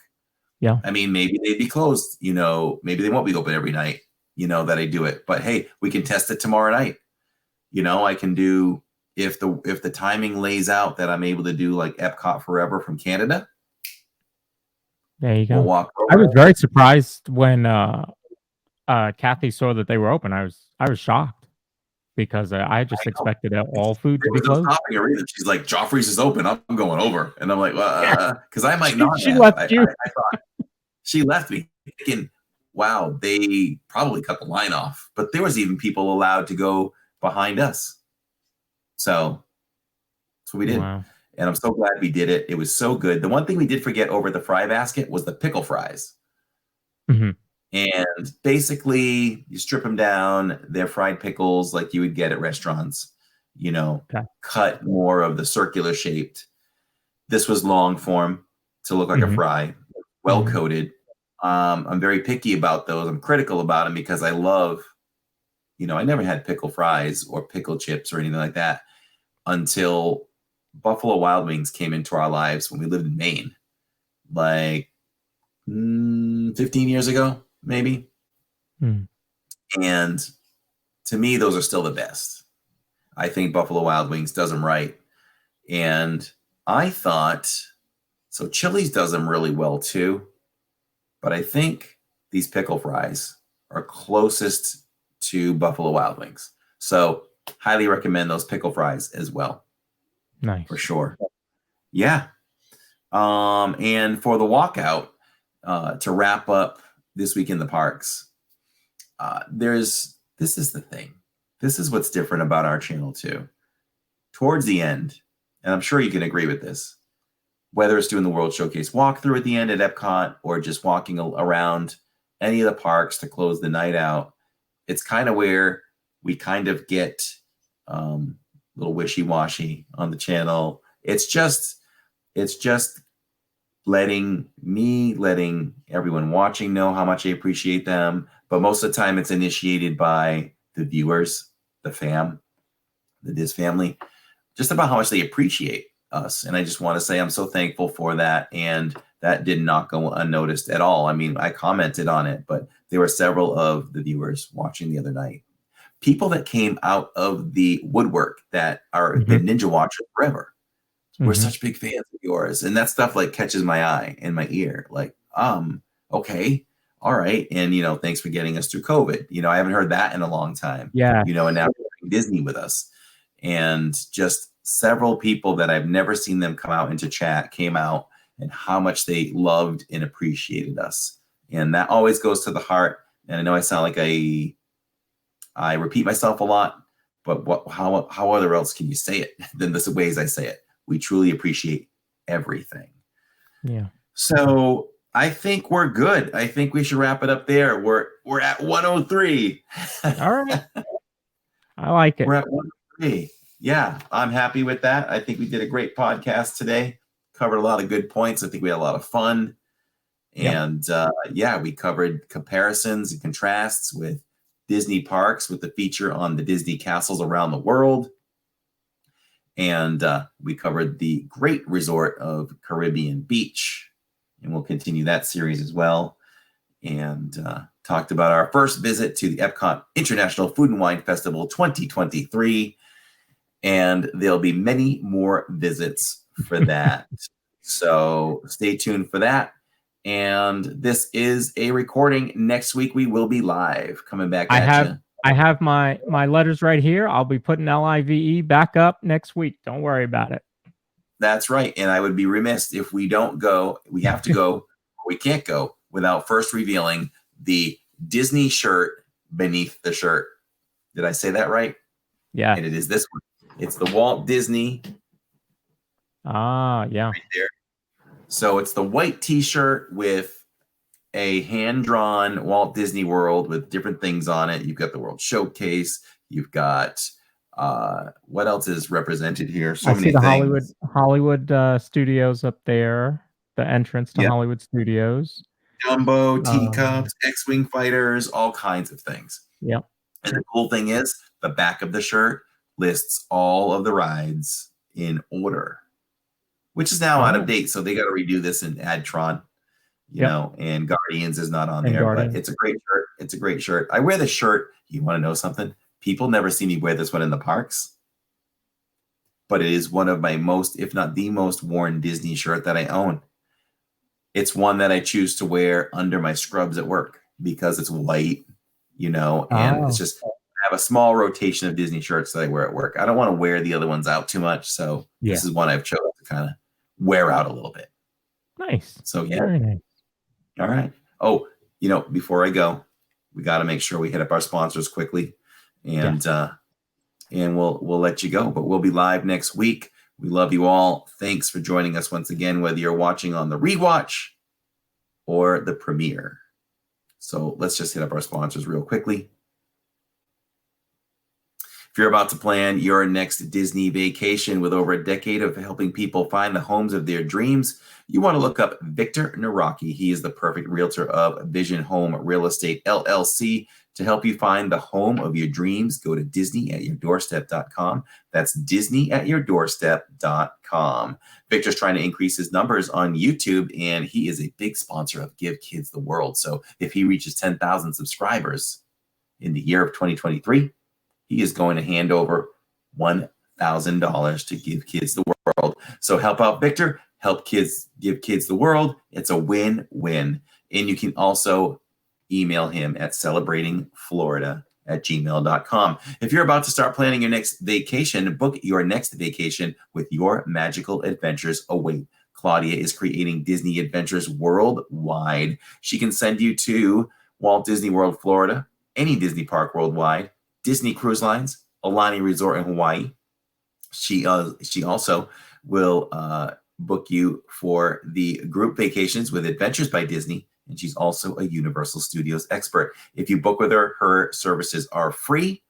Yeah. I mean, maybe they'd be closed, maybe they won't be open every night, that I do it. But hey, we can test it tomorrow night. I can do if the timing lays out that I'm able to do like Epcot Forever from Canada. There you go. We'll walk over. I was very surprised when Kathy saw that they were open. I was shocked because I just expected all food to be closed. Stopping her either. She's like, Joffrey's is open. I'm going over, and I'm like, because I might not. She left you. I thought she left me thinking, wow, they probably cut the line off. But there was even people allowed to go behind us. So that's what we did. Wow. And I'm so glad we did it. It was so good. The one thing we did forget over the fry basket was the pickle fries. Mm-hmm. And basically, you strip them down. They're fried pickles like you would get at restaurants, cut more of the circular shaped. This was long form to look like a fry, well coated. I'm very picky about those. I'm critical about them because I love, I never had pickle fries or pickle chips or anything like that until Buffalo Wild Wings came into our lives when we lived in Maine, like 15 years ago, maybe. And to me, those are still the best. I think Buffalo Wild Wings does them right. And I thought, so Chili's does them really well too. But I think these pickle fries are closest to Buffalo Wild Wings. So highly recommend those pickle fries as well. Nice. For sure. Yeah. And for the walkout, to wrap up this week in the parks, this is the thing. This is what's different about our channel too. Towards the end, and I'm sure you can agree with this, whether it's doing the World Showcase walkthrough at the end at Epcot or just walking around any of the parks to close the night out, it's kind of where we kind of get little wishy-washy on the channel. It's just letting everyone watching know how much I appreciate them. But most of the time it's initiated by the viewers, the DIZ family, just about how much they appreciate us. And I just want to say I'm so thankful for that. And that did not go unnoticed at all. I mean, I commented on it, but there were several of the viewers watching the other night. People that came out of the woodwork that are been Ninja Watchers forever. We're such big fans of yours. And that stuff like catches my eye and my ear. Like, okay, all right. And, thanks for getting us through COVID. I haven't heard that in a long time. Yeah. And now Disney with us. And just several people that I've never seen them come out into chat came out and how much they loved and appreciated us. And that always goes to the heart. And I know I sound like I repeat myself a lot, but how other else can you say it than the ways I say it? We truly appreciate everything. Yeah. So I think we're good. I think we should wrap it up there. We're at 103. All right. I like it. We're at 103. Yeah, I'm happy with that. I think we did a great podcast today. Covered a lot of good points. I think we had a lot of fun. And we covered comparisons and contrasts with Disney parks with the feature on the Disney castles around the world. And we covered the great resort of Caribbean Beach. And we'll continue that series as well. And talked about our first visit to the Epcot International Food and Wine Festival 2023. And there'll be many more visits for that. So stay tuned for that. And this is a recording. Next week we will be live coming back at you. I have my letters right here. I'll be putting LIVE back up next week. Don't worry about it. That's right. And I would be remiss if we don't go. We have to go. We can't go without first revealing the Disney shirt beneath the shirt. Did I say that right? Yeah. And it is this one. It's the Walt Disney. Yeah. Right there. So it's the white t-shirt with a hand-drawn Walt Disney World with different things on it. You've got the World Showcase. You've got what else is represented here? So many the things. Hollywood studios up there. The entrance to Hollywood Studios. Dumbo, teacups, X-Wing fighters, all kinds of things. Yep. And the cool thing is, the back of the shirt lists all of the rides in order, which is now out of date. So they got to redo this and add Tron, you know, and Guardians is not on there, but it's a great shirt. It's a great shirt. I wear this shirt. You want to know something? People never see me wear this one in the parks, but it is one of my most, if not the most worn Disney shirt that I own. It's one that I choose to wear under my scrubs at work because it's white, you know, and it's just, I have a small rotation of Disney shirts that I wear at work. I don't want to wear the other ones out too much. So this is one I've chosen to kind of wear out a little bit. Nice. So yeah. Very nice. All right. Oh, you know, before I go, we got to make sure we hit up our sponsors quickly, and we'll let you go, but we'll be live next week. We love you all. Thanks for joining us once again, whether you're watching on the rewatch or the premiere. So let's just hit up our sponsors real quickly. If you're about to plan your next Disney vacation with over a decade of helping people find the homes of their dreams, you want to look up Victor Naraki. He is the perfect realtor of Vision Home Real Estate LLC to help you find the home of your dreams. Go to DisneyAtYourDoorstep.com. That's DisneyAtYourDoorstep.com. Victor's trying to increase his numbers on YouTube, and he is a big sponsor of Give Kids the World. So if he reaches 10,000 subscribers in the year of 2023, he is going to hand over $1,000 to Give Kids the World. So help out Victor, help kids, give kids the world. It's a win-win. And you can also email him at celebratingflorida@gmail.com. If you're about to start planning your next vacation, book your next vacation with Your Magical Adventures Await. Claudia is creating Disney adventures worldwide. She can send you to Walt Disney World, Florida, any Disney park worldwide, Disney Cruise Lines, Aulani Resort in Hawaii. She also will book you for the group vacations with Adventures by Disney, and she's also a Universal Studios expert. If you book with her, her services are free,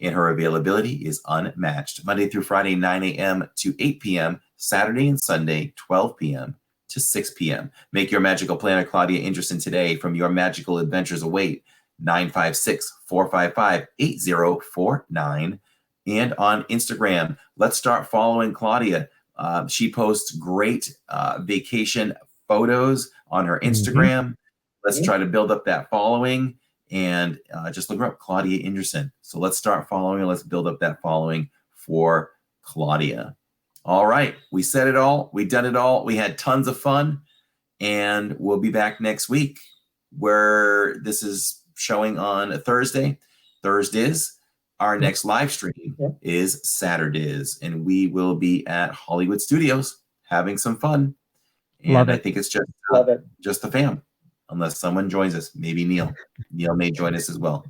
and her availability is unmatched. Monday through Friday, 9 a.m. to 8 p.m., Saturday and Sunday, 12 p.m. to 6 p.m. Make your magical planner, Claudia Anderson, today from Your Magical Adventures Await, 956-455-8049. And on Instagram, let's start following Claudia. She posts great vacation photos on her Instagram. Let's try to build up that following, and just look her up, Claudia Anderson. So let's start following her. Let's build up that following for Claudia. All right. We said it all. We done it all. We had tons of fun, and we'll be back next week, where this is showing on a Thursday. Thursdays. Our next live stream is Saturdays, and we will be at Hollywood Studios having some fun. And I think it's just the fam, unless someone joins us. Maybe Neil. Neil may join us as well.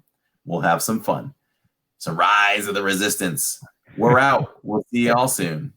We'll have some fun. So Rise of the Resistance. We're out. We'll see you all soon.